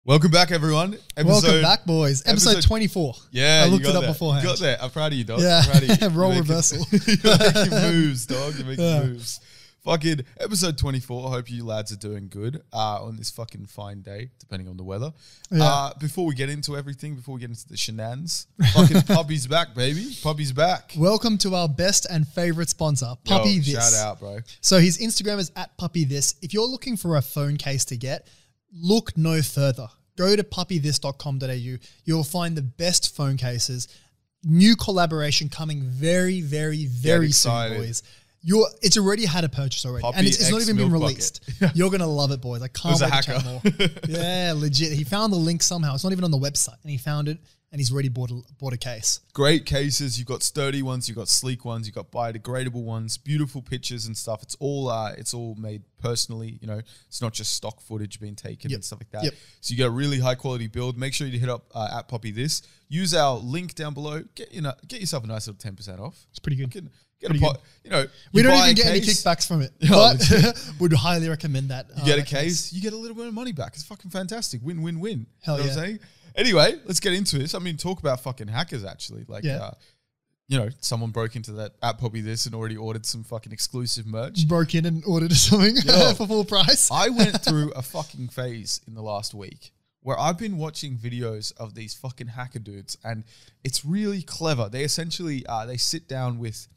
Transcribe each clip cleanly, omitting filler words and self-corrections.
Welcome back, everyone. Welcome back, boys. Episode 24. Yeah, I looked it up beforehand. You got there. I'm proud of you, dog. Yeah, I'm proud of you. role reversal. You're making moves, dog. You're making moves. Fucking episode 24. I hope you lads are doing good on this fucking fine day, depending on the weather. Yeah. Before we get into everything, before we get into the shenanigans, fucking Puppy's back, baby. Puppy's back. Welcome to our best and favorite sponsor, Puppy This. Shout out, bro. So his Instagram is @PuppyThis. If you're looking for a phone case to get, look no further. Go to puppythis.com.au. You'll find the best phone cases. New collaboration coming very, very, very soon, boys. It's already had a purchase already. Puppy and it's not even been released. You're going to love it, boys. I can't wait to chat more. Yeah, legit. He found the link somehow. It's not even on the website. And he found it and he's already bought a case. Great cases. You've got sturdy ones. You've got sleek ones. You've got biodegradable ones. Beautiful pictures and stuff. It's all made personally. You know, it's not just stock footage being taken and stuff like that. So you get a really high quality build. Make sure you hit up @PuppyThis. Use our link down below. Get yourself a nice little 10% off. It's pretty good. Get a pot. You know, we don't even get any kickbacks from it, but would highly recommend that. You get a case, you get a little bit of money back. It's fucking fantastic. Win, win, win. Hell you know what I'm saying? Anyway, let's get into this. I mean, talk about fucking hackers, actually. Like, you know, someone broke into that @PuppyThis and already ordered some fucking exclusive merch. Broke in and ordered something for full price. I went through a fucking phase in the last week where I've been watching videos of these fucking hacker dudes, and it's really clever. They essentially, they sit down with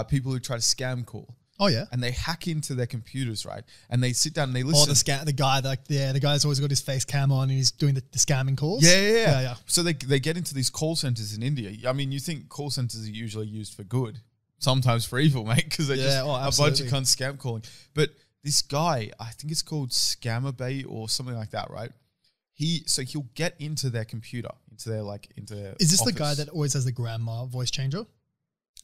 people who try to scam call. Oh yeah, and they hack into their computers, right? And they sit down and they listen. Oh, the guy's always got his face cam on and he's doing the scamming calls. Yeah. So they get into these call centers in India. I mean, you think call centers are usually used for good, sometimes for evil, mate, because they're just a bunch of cunt scam calling. But this guy, I think it's called Scammerbait or something like that, right? He'll get into their computer, into their Is this office. the guy that always has the grandma voice changer?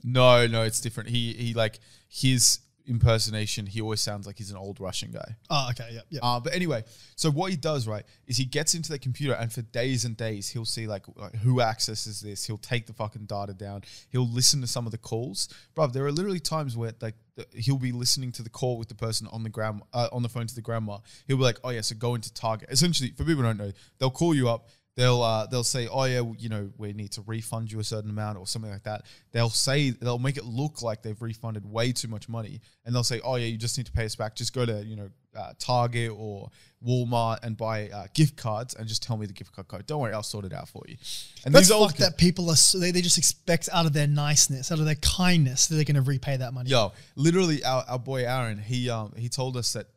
No, it's different. He like his impersonation, he always sounds like he's an old Russian guy. Oh, okay, yeah. But anyway, so what he does, right, is he gets into the computer and for days and days, he'll see like who accesses this. He'll take the fucking data down. He'll listen to some of the calls. Bro, there are literally times where like he'll be listening to the call with the person on the phone to the grandma. He'll be like, oh yeah, so go into Target. Essentially, for people who don't know, they'll call you up. They'll say, oh yeah, you know, we need to refund you a certain amount or something like that. They'll make it look like they've refunded way too much money, and they'll say, oh yeah, you just need to pay us back. Just go to Target or Walmart and buy gift cards and just tell me the gift card code. Don't worry, I'll sort it out for you. And that's fucked that people are they just expect out of their niceness, out of their kindness, that they're going to repay that money. Yo, literally, our boy Aaron, he told us that.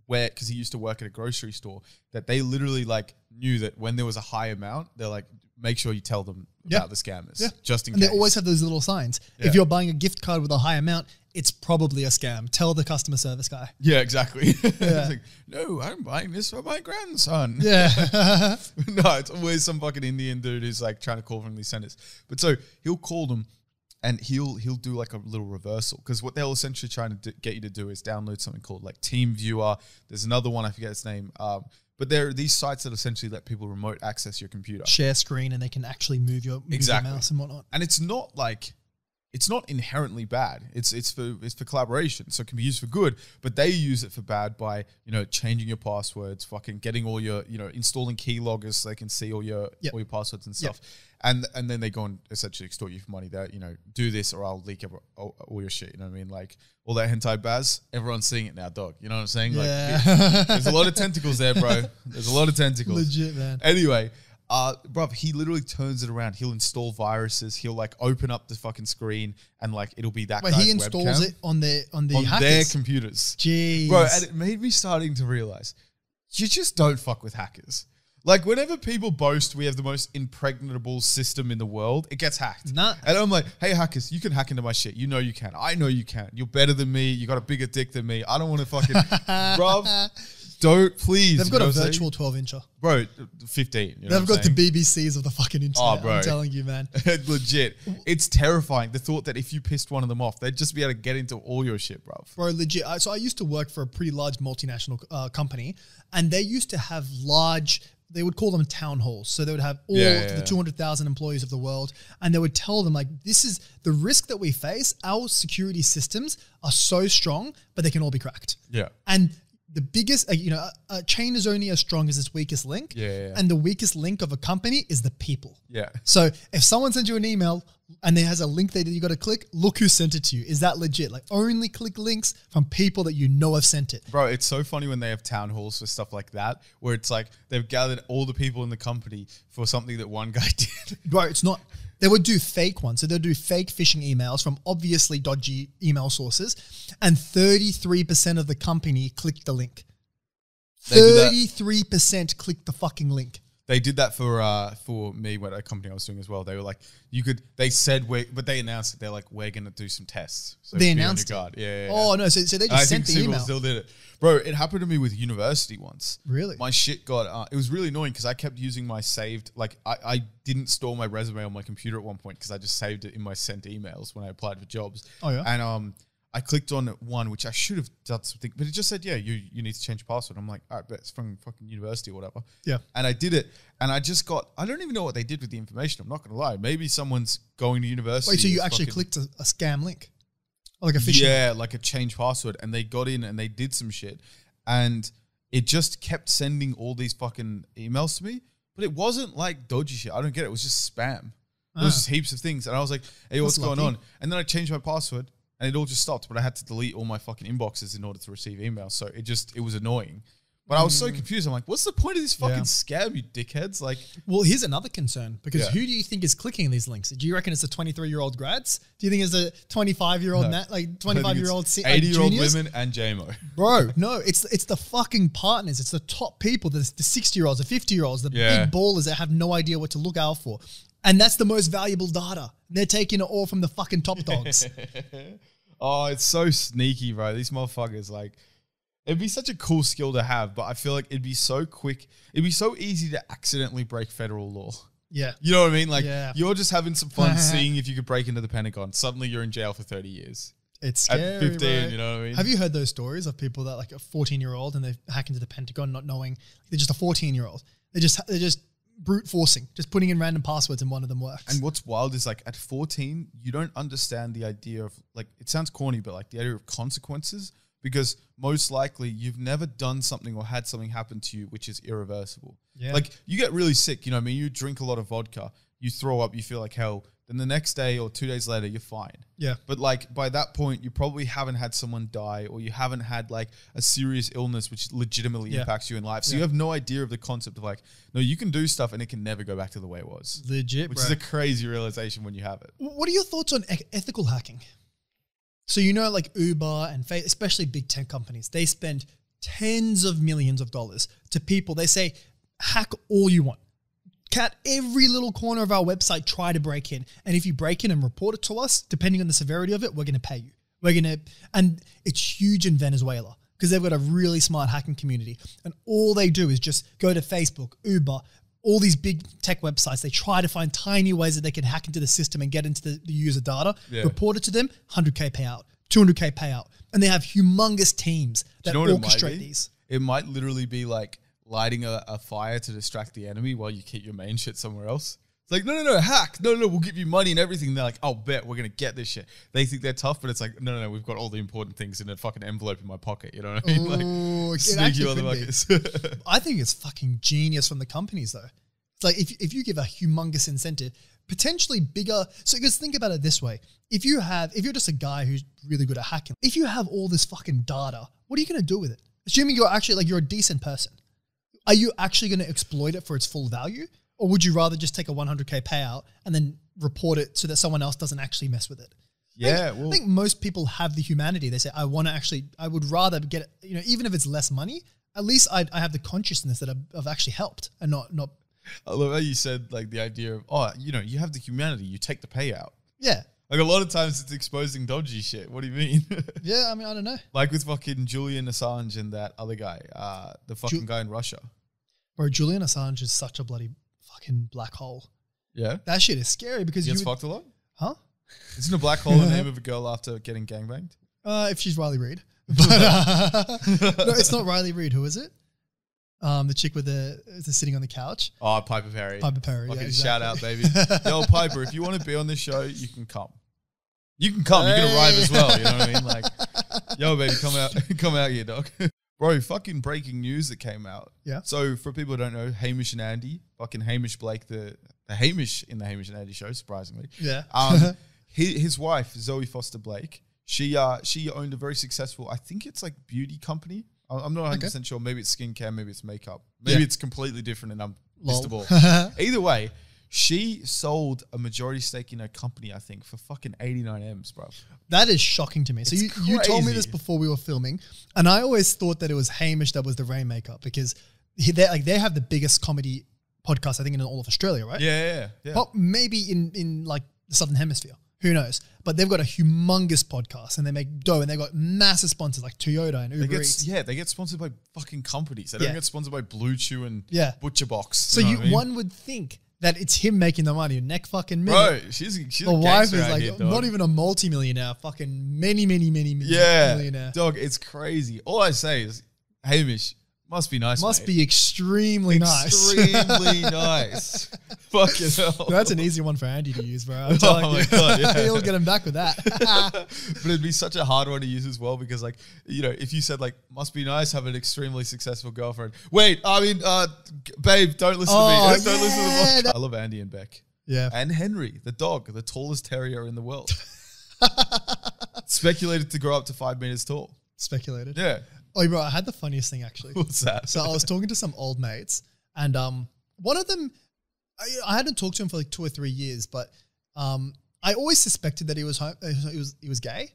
Because he used to work at a grocery store, that they literally like knew that when there was a high amount, they're like, make sure you tell them about the scammers, just in case. And they always have those little signs. Yeah. If you're buying a gift card with a high amount, it's probably a scam. Tell the customer service guy. Yeah, exactly. Like, no, I'm buying this for my grandson. Yeah. No, it's always some fucking Indian dude who's like trying to call from these centers. But so he'll call them. And he'll do like a little reversal, because what they'll essentially trying to get you to do is download something called like TeamViewer. There's another one, I forget its name. But there are these sites that essentially let people remote access your computer. Share screen, and they can actually move your mouse and whatnot. And it's not inherently bad. It's for collaboration, so it can be used for good. But they use it for bad by changing your passwords, fucking getting all your installing keyloggers so they can see all your passwords and stuff. And then they go and essentially extort you for money. That do this or I'll leak all your shit. You know what I mean? Like all that hentai Baz, everyone's seeing it now, dog. You know what I'm saying? Yeah. Like there's a lot of tentacles there, bro. There's a lot of tentacles. Legit, man. Anyway. Bruv, he literally turns it around. He'll install viruses. He'll like open up the fucking screen and like it'll be that guy's webcam. He installs it on their computers. Jeez. Bro, and it made me starting to realize you just don't fuck with hackers. Like whenever people boast we have the most impregnable system in the world, it gets hacked. Nah. And I'm like, hey hackers, you can hack into my shit. You know you can. I know you can. You're better than me. You got a bigger dick than me. I don't want to fucking bruv. Don't please. They've got a virtual 12-incher. Bro, 15. They've got the BBCs of the fucking internet. Oh, bro. I'm telling you, man. Legit. It's terrifying. The thought that if you pissed one of them off, they'd just be able to get into all your shit, bro. Bro, legit. So I used to work for a pretty large multinational company, and they used to have large, they would call them town halls. So they would have all the 200,000 employees of the world, and they would tell them like, this is the risk that we face. Our security systems are so strong, but they can all be cracked. Yeah. And the biggest, a chain is only as strong as its weakest link. Yeah. And the weakest link of a company is the people. Yeah. So if someone sends you an email and there has a link there that you got to click, look who sent it to you. Is that legit? Like only click links from people that you know have sent it. Bro, it's so funny when they have town halls for stuff like that, where it's like they've gathered all the people in the company for something that one guy did. Bro, it's not. They would do fake ones. So they'll do fake phishing emails from obviously dodgy email sources. And 33% of the company clicked the link. 33% clicked the fucking link. They did that for me when a company I was doing as well. They were like, they said, but they announced it. They're like, we're going to do some tests. So they announced it. Yeah. Oh, no. So they just sent the email. Still did it. Bro, it happened to me with university once. Really? My shit got, it was really annoying because I kept using my saved, like I didn't store my resume on my computer at one point because I just saved it in my sent emails when I applied for jobs. Oh, yeah? And I clicked on one, which I should have done something, but it just said, yeah, you need to change your password. I'm like, all right, but it's from fucking university or whatever. Yeah. And I did it. And I don't even know what they did with the information. I'm not going to lie. Maybe someone's going to university. Wait, so you actually clicked a scam link? Or like a phishing? Yeah, like a change password. And they got in and they did some shit. And it just kept sending all these fucking emails to me. But it wasn't like dodgy shit. I don't get it. It was just spam. It was just heaps of things. And I was like, hey, what's going on? And then I changed my password. And it all just stopped, but I had to delete all my fucking inboxes in order to receive emails. So it was annoying. But I was so confused. I'm like, what's the point of this fucking scam, you dickheads? Like, well, here's another concern because who do you think is clicking these links? Do you reckon it's a 23-year-old grads? Do you think it's a 25-year-old, 25-year-old, 80-year-old women and Jamo? Bro, no, it's the fucking partners. It's the top people, the 60-year-olds, the 50-year-olds, the big ballers that have no idea what to look out for. And that's the most valuable data. They're taking it all from the fucking top dogs. Oh, it's so sneaky, bro. These motherfuckers, like, it'd be such a cool skill to have, but I feel like it'd be so quick. It'd be so easy to accidentally break federal law. Yeah. You know what I mean? Like, you're just having some fun seeing if you could break into the Pentagon. Suddenly you're in jail for 30 years. It's scary, at 15, bro. You know what I mean? Have you heard those stories of people that like a 14-year-old and they hack into the Pentagon not knowing they're just a 14-year-old? They're just brute forcing, just putting in random passwords and one of them works. And what's wild is like at 14, you don't understand the idea of like, it sounds corny, but like the idea of consequences, because most likely you've never done something or had something happen to you which is irreversible. Yeah. Like you get really sick, you know what I mean? You drink a lot of vodka, you throw up, you feel like hell. Then the next day or 2 days later, you're fine. Yeah. But like by that point, you probably haven't had someone die or you haven't had like a serious illness which legitimately impacts you in life. So you have no idea of the concept of like, no, you can do stuff and it can never go back to the way it was. Legit, which is a crazy realization when you have it. What are your thoughts on ethical hacking? So you know like Uber and especially big tech companies, they spend tens of millions of dollars to people. They say, hack all you want. Cat every little corner of our website, try to break in. And if you break in and report it to us, depending on the severity of it, we're going to pay you. And it's huge in Venezuela because they've got a really smart hacking community. And all they do is just go to Facebook, Uber, all these big tech websites. They try to find tiny ways that they can hack into the system and get into the user data, report it to them, 100K payout, 200K payout. And they have humongous teams that orchestrate these. It might literally be like lighting a fire to distract the enemy while you keep your main shit somewhere else. It's like, no, hack. No, we'll give you money and everything. And they're like, oh, bet we're going to get this shit. They think they're tough, but it's like, no, we've got all the important things in a fucking envelope in my pocket. You know what I mean? Like, sneaky motherfuckers. I think it's fucking genius from the companies though. It's like if you give a humongous incentive, potentially bigger. So because think about it this way. If you're just a guy who's really good at hacking, if you have all this fucking data, what are you going to do with it? Assuming you're actually like, you're a decent person. Are you actually going to exploit it for its full value? Or would you rather just take a 100K payout and then report it so that someone else doesn't actually mess with it? Yeah. I think most people have the humanity. They say, I would rather get it, even if it's less money, at least I have the consciousness that I've actually helped and not. I love how you said like the idea of, you have the humanity, you take the payout. Yeah. Like a lot of times it's exposing dodgy shit. What do you mean? Yeah, I mean, I don't know. Like with fucking Julian Assange and that other guy, the fucking guy in Russia. Bro, Julian Assange is such a bloody fucking black hole. Yeah? That shit is scary because he gets fucked a lot? Huh? Isn't a black hole the name of a girl after getting gangbanged? If she's Riley Reid. But no, it's not Riley Reid. Who is it? The chick with the sitting on the couch. Oh, Piper Perry. Piper Perry. Fucking shout out, baby. Yo, Piper, if you want to be on this show, you can come. You can come. Hey. You can arrive as well. You know what I mean? Like, yo, baby, come out here, dog. Bro, fucking breaking news that came out. Yeah. So for people who don't know, Hamish and Andy, fucking Hamish Blake, the Hamish in the Hamish and Andy show, surprisingly. Yeah. His wife, Zoe Foster Blake, she owned a very successful, I think it's like beauty company. I'm not 100% sure. Maybe it's skincare, maybe it's makeup. Maybe it's completely different and I'm missed the ball. Either way, she sold a majority stake in her company, I think, for fucking 89 M's, bro. That is shocking to me. So you told me this before we were filming, and I always thought that it was Hamish that was the Rainmaker because they have the biggest comedy podcast, I think, in all of Australia, right? Yeah. But maybe in like the Southern Hemisphere. Who knows? But they've got a humongous podcast and they make dough and they've got massive sponsors like Toyota and Uber Eats. Yeah, they get sponsored by fucking companies. They don't get sponsored by Blue Chew and Butcher Box. So one would think that it's him making the money. Neck fucking million. Bro, she's the wife is like not even a multi-millionaire, fucking many millionaire. Dog, it's crazy. All I say is, Hamish, must be nice, Must mate. be extremely nice. Extremely nice. Fucking hell. That's an easy one for Andy to use, bro. I'm telling you. God, yeah. He'll get him back with that. But it'd be such a hard one to use as well because, like, you know, if you said, like, must be nice, have an extremely successful girlfriend. Wait, I mean, babe, don't listen to me. Don't listen to the podcast. I love Andy and Beck. Yeah. And Henry, the dog, the tallest terrier in the world. Speculated to grow up to 5 meters tall. Speculated. Yeah. Oh, bro, I had the funniest thing actually. What's that? So I was talking to some old mates, and one of them, I hadn't talked to him for like 2 or 3 years, but I always suspected that he was gay,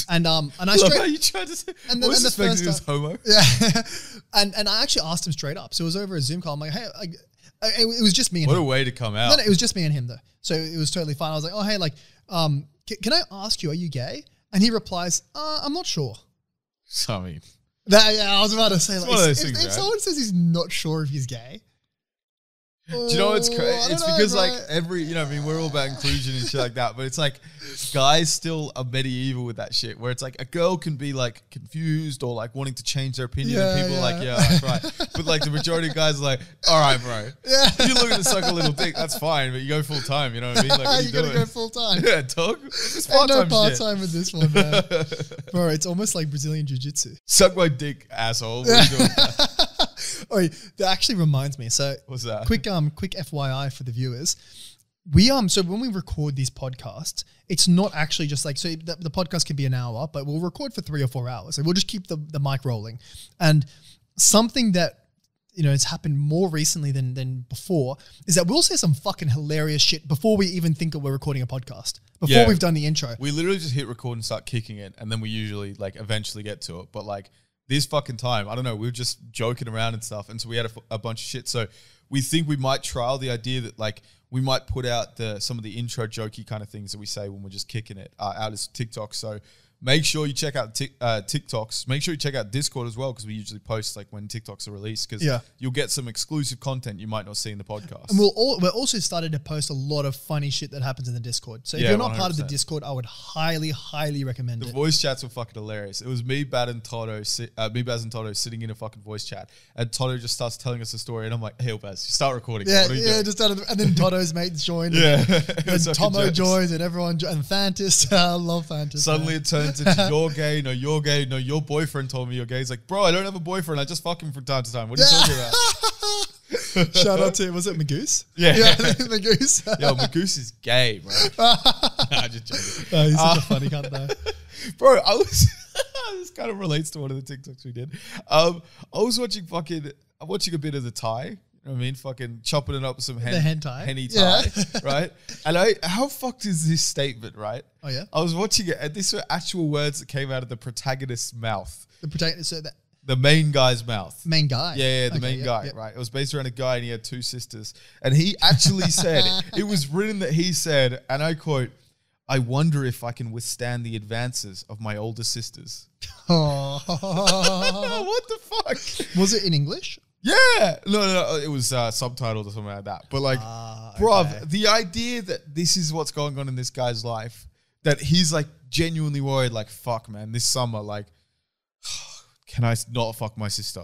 and I straight. How you tried to say? And then the first he was homo. Yeah, and I actually asked him straight up. So it was over a Zoom call. I'm like, hey, it was just me and him. What a way to come out. No, it was just me and him though. So it was totally fine. I was like, oh hey, like, can I ask you, are you gay? And he replies, I'm not sure. So I mean. I was about to say, like, if right? someone says he's not sure if he's gay, do you know what's crazy? It's because, bro. like, you know, I mean, we're all about inclusion and shit like that, but it's like guys still are medieval with that shit where it's like a girl can be like confused or like wanting to change their opinion and people are like, yeah, that's right. But like the majority of guys are like, all right, bro. Yeah. You're looking to suck a little dick, that's fine, but you go full time, you know what I mean? Like, what you gotta go full time. Yeah, dog. It's part-time no part-time with this one, man. Bro, it's almost like Brazilian Jiu-Jitsu. Suck my dick, asshole. What are you doing? Oh, that actually reminds me. So what's that? Quick FYI for the viewers. So when we record these podcasts, it's not actually just like, so the podcast can be an hour, but we'll record for 3 or 4 hours. So we'll just keep the mic rolling. And something that, you know, it's happened more recently than before is that we'll say some fucking hilarious shit before we even think that we're recording a podcast, before we've done the intro. We literally just hit record and start kicking it. And then we usually like eventually get to it. But like, this fucking time, I don't know, we were just joking around and stuff. And so we had a bunch of shit. So we think we might trial the idea that like we might put out some of the intro jokey kind of things that we say when we're just kicking it out as TikTok. So make sure you check out TikToks. Make sure you check out Discord as well because we usually post like when TikToks are released because you'll get some exclusive content you might not see in the podcast. And we're also started to post a lot of funny shit that happens in the Discord. So if you're not 100%. Part of the Discord, I would highly, highly recommend it. The voice chats were fucking hilarious. It was me, Bas and Toto sitting in a fucking voice chat, and Toto just starts telling us a story, and I'm like, "Hey, Bas, start recording." Yeah, what are you doing? Just and then Toto's mates joined. And Tomo joins, and everyone and Fantas. I love Fantas. Suddenly it turns into you're gay, no, you're gay, no, your boyfriend told me you're gay. He's like, bro, I don't have a boyfriend. I just fuck him from time to time. What are you talking about? Shout out to, was it Magoose? Yeah. Magoose. Yo, Magoose is gay, bro. Nah, just joking. Oh, he's such a funny cunt though. Bro, this kind of relates to one of the TikToks we did. I was watching a bit of the Thai. You know what I mean? Fucking chopping it up with some henny Thai, right? And how fucked is this statement, right? Oh, yeah? I was watching it, and these were actual words that came out of the protagonist's mouth. The main guy's mouth. Main guy? Yeah, the main guy, right? It was based around a guy, and he had 2 sisters. And he actually said, it was written that he said, and I quote, "I wonder if I can withstand the advances of my older sisters." Oh. What the fuck? Was it in English? Yeah. No, it was subtitled or something like that. But like, bruv, the idea that this is what's going on in this guy's life, that he's like genuinely worried, like, fuck, man, this summer, like, can I not fuck my sister?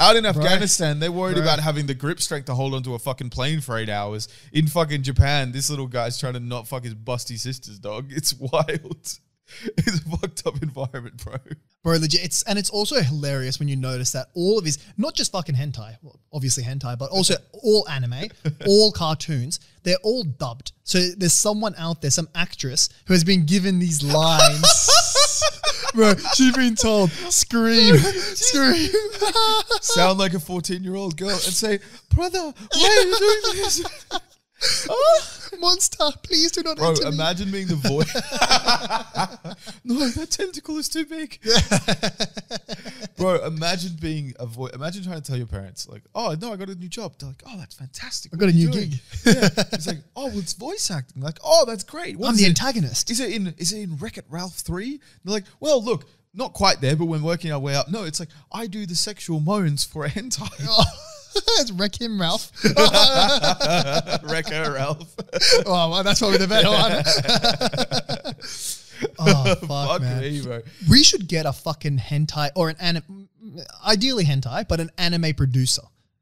Out in Afghanistan, they're worried about having the grip strength to hold onto a fucking plane for 8 hours. In fucking Japan, this little guy's trying to not fuck his busty sisters, dog. It's wild. It's a fucked up environment, bro. Bro, legit. It's also hilarious when you notice that all of his, not just fucking hentai, well, obviously hentai, but also all anime, all cartoons, they're all dubbed. So there's someone out there, some actress who has been given these lines. Bro, she's been told, scream, scream. Sound like a 14-year-old girl and say, brother, why are you doing this? Monster, please do not Bro, enter me. imagine being the voice. No, that tentacle is too big. Bro, imagine being a voice. Imagine trying to tell your parents, like, oh, no, I got a new job. They're like, oh, that's fantastic. I got a new gig. Yeah. It's like, oh, well, it's voice acting. Like, oh, that's great. What I'm is the it? antagonist. Is it in Wreck-It Ralph 3? They're like, well, look, not quite there, but we're working our way up. No, it's like, I do the sexual moans for a hentai. It's Wreck Him Ralph. Wreck-It Ralph. Oh, well, that's probably the better one. Oh, fuck, man. Me, bro. We should get a fucking hentai or an anime, ideally hentai, but an anime producer.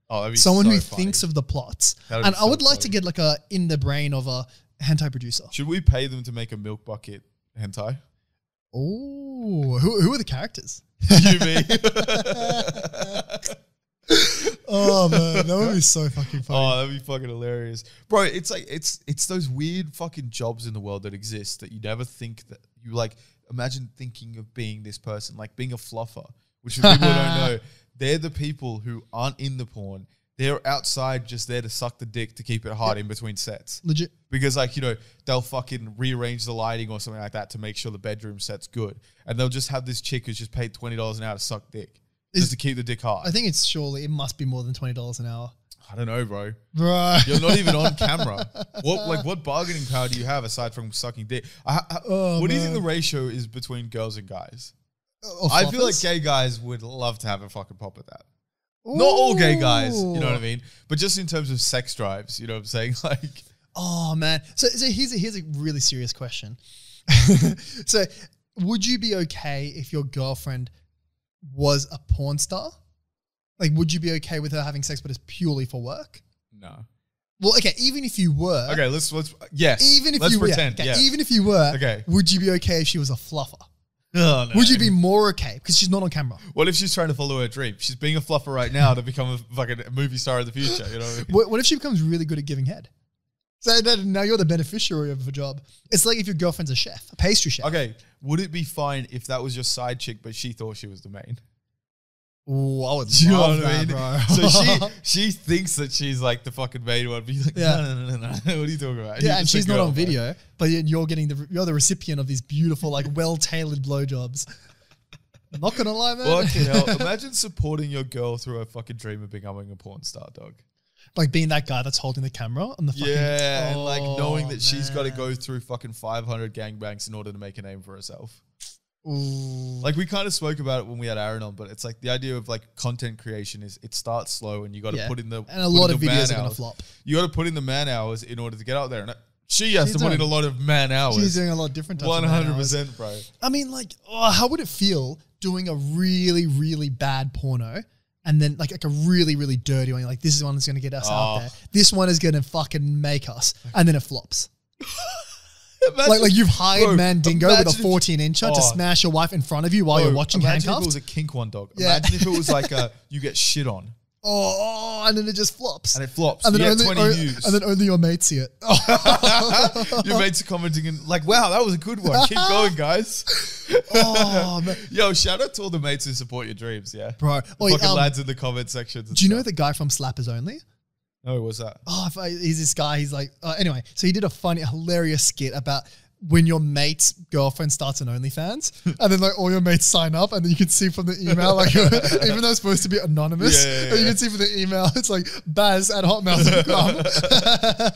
Oh, that'd be Someone so who funny. thinks of the plots. That'd And be I would so like to funny. get like a in the brain of a hentai producer. Should we pay them to make a milk bucket hentai? Oh, who are the characters? You, me. Oh man, that would be so fucking funny. Oh, that'd be fucking hilarious. Bro, it's like, it's those weird fucking jobs in the world that exist that you never think that you like, imagine thinking of being this person, like being a fluffer, which for people who don't know, they're the people who aren't in the porn. They're outside just there to suck the dick to keep it hot in between sets. Legit. Because like, you know, they'll fucking rearrange the lighting or something like that to make sure the bedroom set's good. And they'll just have this chick who's just paid $20 an hour to suck dick. Just to keep the dick hard. I think it must be more than $20 an hour. I don't know, bro. Right. You're not even on camera. What bargaining power do you have aside from sucking dick? What do you think the ratio is between girls and guys? I feel like gay guys would love to have a fucking pop at that. Ooh. Not all gay guys, you know what I mean? But just in terms of sex drives, you know what I'm saying? Like, oh man. So here's a really serious question. So would you be okay if your girlfriend was a porn star? Like, would you be okay with her having sex, but it's purely for work? no. Well, okay, even if you were. Okay, yes. Even if let's you were. pretend, Okay, yeah. even if you were. Okay. Would you be okay if she was a fluffer? Oh, no. Would you be more okay? Because she's not on camera. What if she's trying to follow her dream? She's being a fluffer right now to become a fucking movie star in the future, you know what I mean? What if she becomes really good at giving head? So now you're the beneficiary of a job. It's like if your girlfriend's a chef, a pastry chef. Okay, would it be fine if that was your side chick, but she thought she was the main? Ooh, I would Do you know love what I that, mean? bro. So she thinks that she's like the fucking main one, but you're like, Yeah. no. What are you talking about? Yeah, You're and just a she's not girl, on bro. video, but you're the recipient of these beautiful, like well-tailored blowjobs. Not gonna lie, man. Fucking hell. Imagine supporting your girl through a fucking dream of becoming a porn star, dog. Like being that guy that's holding the camera on the fucking. Yeah, and like knowing that she's got to man. go through fucking 500 gangbangs in order to make a name for herself. Ooh. Like we kind of spoke about it when we had Aaron on, but it's like the idea of like content creation is it starts slow and you got to Yeah. put in the And a lot of put in the videos man are gonna hours. flop. You got to put in the man hours in order to get out there, and she has She's to put in a doing- lot of man hours. She's doing a lot of different types of man hours. 100%, bro. I mean, like, how would it feel doing a really, really bad porno and then like a really, really dirty one? You're like, this is one that's going to get us out there. This one is going to fucking make us. And then it flops. Imagine- Like you've hired Bro, Mandingo with a imagine if- 14-incher to Oh. smash your wife in front of you while you're watching imagine handcuffed. if it was a kink one, dog. Yeah. Imagine if it was like you get shit on Oh, and then it just flops. and it flops. And You then, get only, 20 views. and then only your mates see it. Your mates are commenting and like, wow, that was a good one. Keep going, guys. Oh, man. Yo, shout out to all the mates who support your dreams, yeah? Bro. Fucking lads in the comment sections. and do you know stuff. the guy from Slappers Only? No, what's that? Oh, he's this guy. He's like, anyway, so he did a funny, hilarious skit about when your mate's girlfriend starts an OnlyFans and then like all your mates sign up and then you can see from the email, like even though it's supposed to be anonymous, Yeah. and you can see from the email, it's like Baz at hotmail.com.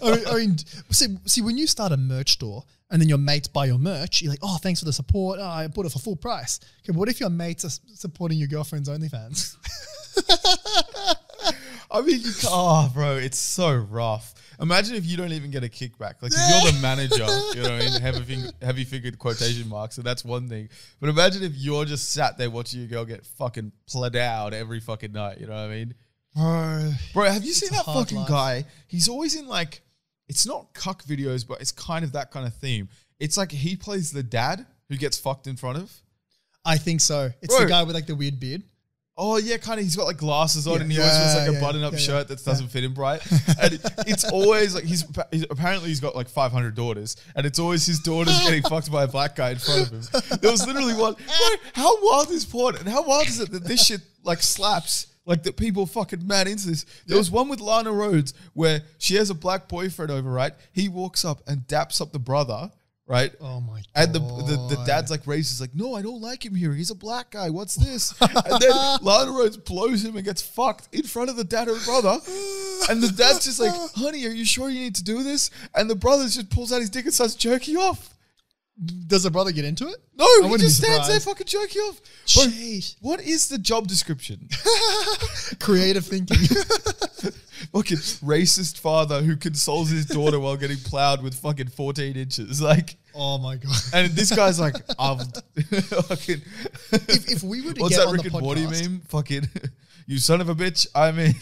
I mean, see, when you start a merch store and then your mates buy your merch, you're like, oh, thanks for the support. Oh, I bought it for full price. Okay, but what if your mates are supporting your girlfriend's OnlyFans? I mean, bro, it's so rough. Imagine if you don't even get a kickback. Like, if you're the manager, you know what I mean? Heavy figured quotation marks, and that's one thing. But imagine if you're just sat there watching your girl get fucking plowed every fucking night, you know what I mean? Bro, have you seen a that hard fucking life. guy? He's always in like, it's not cuck videos, but it's kind of that kind of theme. It's like he plays the dad who gets fucked in front of. I think so. It's the guy with like the weird beard. Oh yeah, kind of. He's got like glasses on, and he always wears like a button-up shirt that doesn't fit him right. And it's always like he's apparently he's got like 500 daughters, and it's always his daughters getting fucked by a black guy in front of him. There was literally one. Bro, how wild is porn, and how wild is it that this shit like slaps? Like that people fucking mad into this. There was one with Lana Rhodes where she has a black boyfriend over, right? He walks up and daps up the brother. Right? Oh my god. And the dad's like racist, like, no, I don't like him here. He's a black guy. What's this? And then Lana Rhodes blows him and gets fucked in front of the dad and brother. And the dad's just like, honey, are you sure you need to do this? And the brother just pulls out his dick and starts jerking off. Does the brother get into it? No, he just stands there fucking jerking off. Bro, what is the job description? Creative thinking. Fucking racist father who consoles his daughter while getting plowed with fucking 14 inches. Like, oh my god! And this guy's like, fucking. If we were to what's get that on Rick the and Morty podcast, meme? Fucking, you son of a bitch. I mean,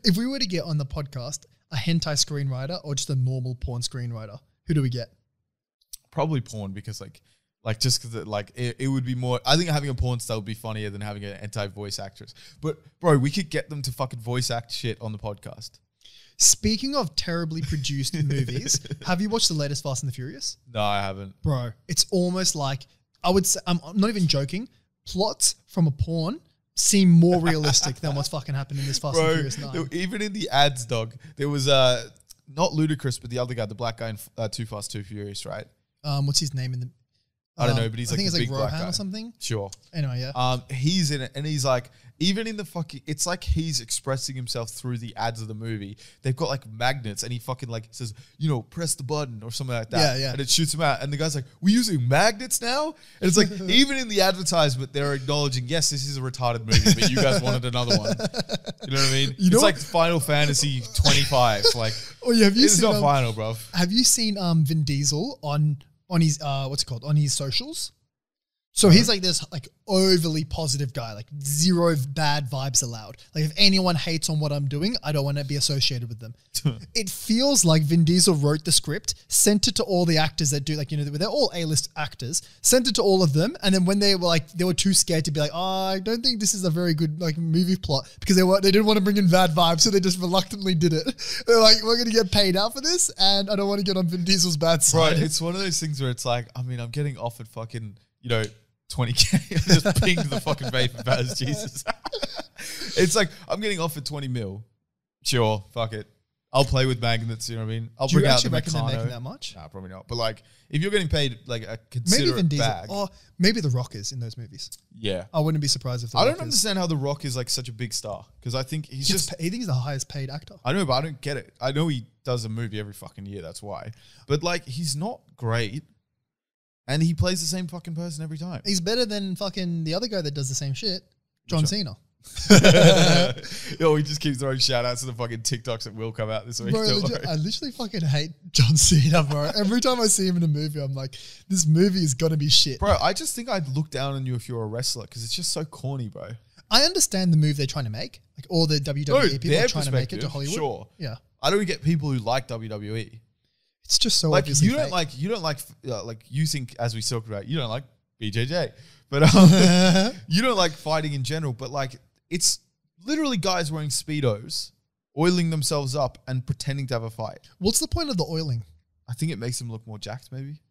if we were to get on the podcast a hentai screenwriter or just a normal porn screenwriter, who do we get? Probably porn because like just because it would be more. I think having a porn star would be funnier than having an anti-voice actress. But bro, we could get them to fucking voice act shit on the podcast. Speaking of terribly produced movies, have you watched the latest Fast and the Furious? No, I haven't. Bro, it's almost like, I would say, I'm not even joking, plots from a porn seem more realistic than what's fucking happened in this Fast and Furious 9. Even in the ads, dog, there was not Ludacris, but the other guy, the black guy in Too Fast, Too Furious, right? What's his name in the... I don't know, but he's like the big black guy. Rohan or something? Sure. Anyway, yeah. He's in it, and he's like, even in the fucking, it's like he's expressing himself through the ads of the movie. They've got like magnets, and he fucking like says, you know, press the button or something like that. Yeah. And it shoots him out, and the guy's like, we're using magnets now? And it's like, even in the advertisement, they're acknowledging, yes, this is a retarded movie, but you guys wanted another one. You know what I mean? It's like Final Fantasy 25. Like, oh yeah, have you it's seen, not final, bro. Have you seen Vin Diesel on his what's it called, on his socials? So he's like this like overly positive guy, like zero bad vibes allowed. Like if anyone hates on what I'm doing, I don't want to be associated with them. It feels like Vin Diesel wrote the script, sent it to all the actors that do, like, you know, they're all A-list actors, sent it to all of them. And then when they were too scared to be like, oh, I don't think this is a very good like movie plot, because they didn't want to bring in bad vibes. So they just reluctantly did it. They're like, we're going to get paid out for this, and I don't want to get on Vin Diesel's bad side. Right. It's one of those things where it's like, I mean, I'm getting offered fucking, you know, 20K. I just pinged the fucking vape Baz, Jesus. It's like, I'm getting offered 20 mil. Sure, fuck it. I'll play with magnets, you know what I mean? I'll Do you bring out actually the reckon they're Meccano. making that much? Nah, probably not. But like, if you're getting paid like a Maybe considerate Vin Diesel. bag. Or maybe The Rock is in those movies. Yeah. I wouldn't be surprised if The I Rock don't is. understand how The Rock is like such a big star. Because I think he's just... I think he's the highest paid actor. I know, but I don't get it. I know he does a movie every fucking year. That's why. But like, he's not great. And he plays the same fucking person every time. He's better than fucking the other guy that does the same shit, John Cena. Yo, he just keeps throwing shout outs to the fucking TikToks that will come out this week. Bro, I literally fucking hate John Cena, bro. Every time I see him in a movie, I'm like, this movie is gonna be shit. Bro, I just think I'd look down on you if you're a wrestler because it's just so corny, bro. I understand the move they're trying to make. Like all the WWE people are trying to make it to Hollywood. Sure. Yeah. I don't get people who like WWE. It's just so like obviously you don't fake. like you think, as we talked about, you don't like BJJ, but you don't like fighting in general. But like, it's literally guys wearing Speedos, oiling themselves up and pretending to have a fight. What's the point of the oiling? I think it makes them look more jacked, maybe.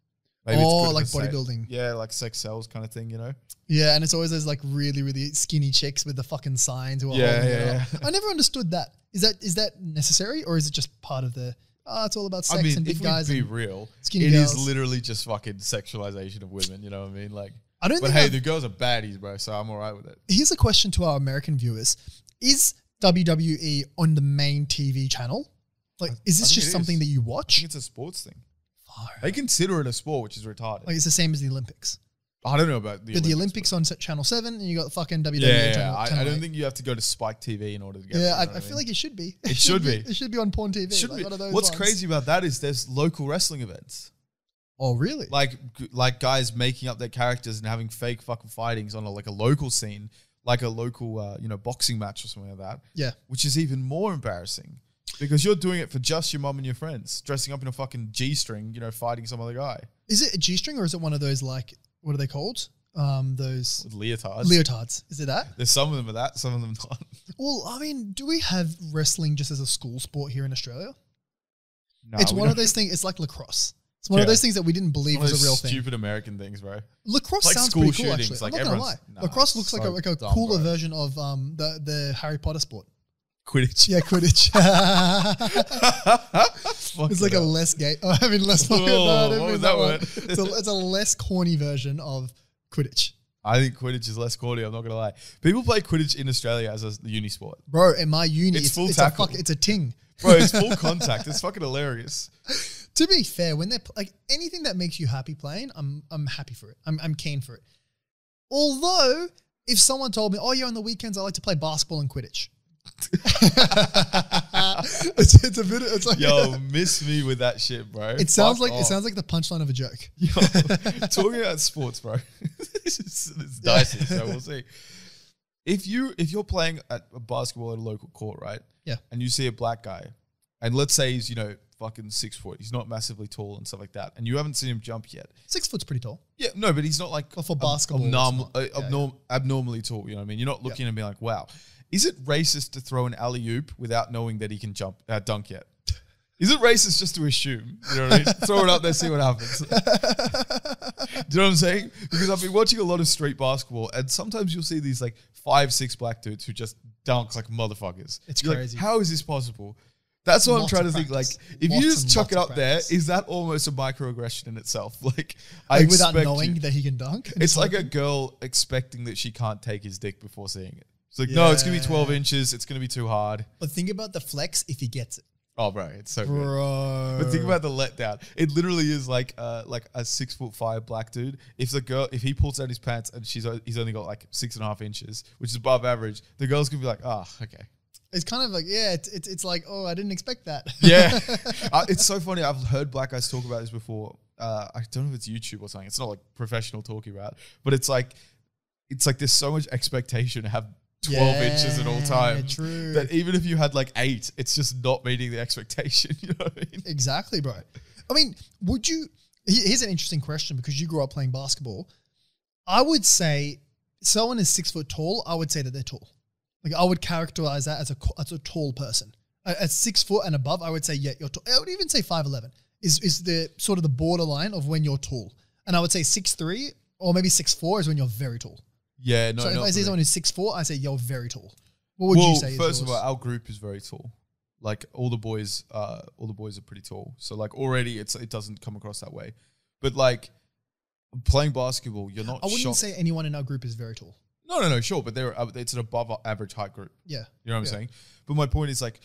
Oh, it's good like for bodybuilding. Yeah, like sex sells kind of thing, you know? Yeah, and it's always those like really, really skinny chicks with the fucking signs who are Yeah, holding it yeah, up. I never understood that. Is that necessary, or is it just part of the it's all about sex and big guys? If we and be real, skinny it girls. is literally just fucking sexualization of women, you know what I mean? Like, I don't but think hey, I've- the girls are baddies, bro, so I'm all right with it. Here's a question to our American viewers. Is WWE on the main TV channel? Like, is this think just it something is. that you I watch? think it's a sports thing. Far. They consider it a sport, which is retarded. Like, it's the same as the Olympics. I don't know about the But Olympics. the Olympics on Channel 7 and you got the fucking WWE Yeah, channel. I channel don't 8. think you have to go to Spike TV in order to get Yeah, it. I feel like it should be. It should be. It should be on porn TV. Should like be. one of those What's ones. crazy about that is there's local wrestling events. Oh, really? Like guys making up their characters and having fake fucking fightings on a local scene, like a local boxing match or something like that. Yeah. Which is even more embarrassing Because you're doing it for just your mum and your friends, dressing up in a fucking G-string, fighting some other guy. Is it a G-string or is it one of those like, what are they called? Those leotards. Leotards. Is it that? There's some of them are that, some of them not. Well, I mean, do we have wrestling just as a school sport here in Australia? No, it's one of those things. It's like lacrosse. It's one of those things that we didn't believe was a real thing. Stupid American things, bro. Lacrosse like sounds school pretty cool, shootings, actually. like I'm not gonna lie. Lacrosse looks like a dumb, cooler bro. version of the Harry Potter sport. Quidditch. Yeah, Quidditch. It's like a less gay. Less. What was that word? It's a less corny version of Quidditch. I think Quidditch is less corny. I'm not gonna lie. People play Quidditch in Australia as a uni sport, bro. In my uni, it's full tackle. It's a ting, bro. It's full contact. It's fucking hilarious. To be fair, when they're like anything that makes you happy playing, I'm happy for it. I'm keen for it. Although, if someone told me, "Oh yeah, on the weekends I like to play basketball and Quidditch," it's a bit. It's like yo, miss me with that shit, bro. It sounds like the punchline of a joke. Yo, talking about sports, bro. it's dicey, so we'll see. If you're playing at a basketball at a local court, right? Yeah. And you see a black guy, and let's say he's fucking 6 foot. He's not massively tall and stuff like that, and you haven't seen him jump yet. 6 foot's pretty tall. Yeah, no, but he's not like for basketball. Abnormally tall. You know what I mean? You're not looking and being like, wow. Is it racist to throw an alley-oop without knowing that he can dunk yet? Is it racist just to assume? You know what I mean? Throw it up there, see what happens. Do you know what I'm saying? Because I've been watching a lot of street basketball, and sometimes you'll see these like 5'6" black dudes who just dunk like motherfuckers. It's You're crazy. Like, how is this possible? That's what I'm trying to think. Like, if you just chuck it up there, is that almost a microaggression in itself? Like without knowing that he can dunk? It's like a girl expecting that she can't take his dick before seeing it. It's like, no, it's going to be 12 inches. It's going to be too hard. But think about the flex if he gets it. Oh, bro, it's so good. Bro. But think about the letdown. It literally is like a 6'5" black dude. If he pulls down his pants and he's only got like 6.5 inches, which is above average, the girl's going to be like, oh, okay. It's kind of like, yeah, it's like, oh, I didn't expect that. Yeah. It's so funny. I've heard black guys talk about this before. I don't know if it's YouTube or something. It's not like professional talking about, but it's like there's so much expectation to have 12 inches at all times. True. That even if you had like 8, it's just not meeting the expectation. You know what I mean? Exactly, bro. I mean, here's an interesting question because you grew up playing basketball. I would say someone is 6 foot tall. I would say that they're tall. Like I would characterize that as a tall person. At 6 foot and above, I would say, yeah, you're tall. I would even say 5'11" is the sort of the borderline of when you're tall. And I would say 6'3" or maybe 6'4" is when you're very tall. Yeah, no. So if I see someone who's 6'4", I say you're very tall. What would you say? First of all, our group is very tall. Like all the boys are pretty tall. So like already it doesn't come across that way. But like playing basketball, you're not. I wouldn't say anyone in our group is very tall. No, sure, but it's an above average height group. Yeah, you know what I'm saying. But my point is like,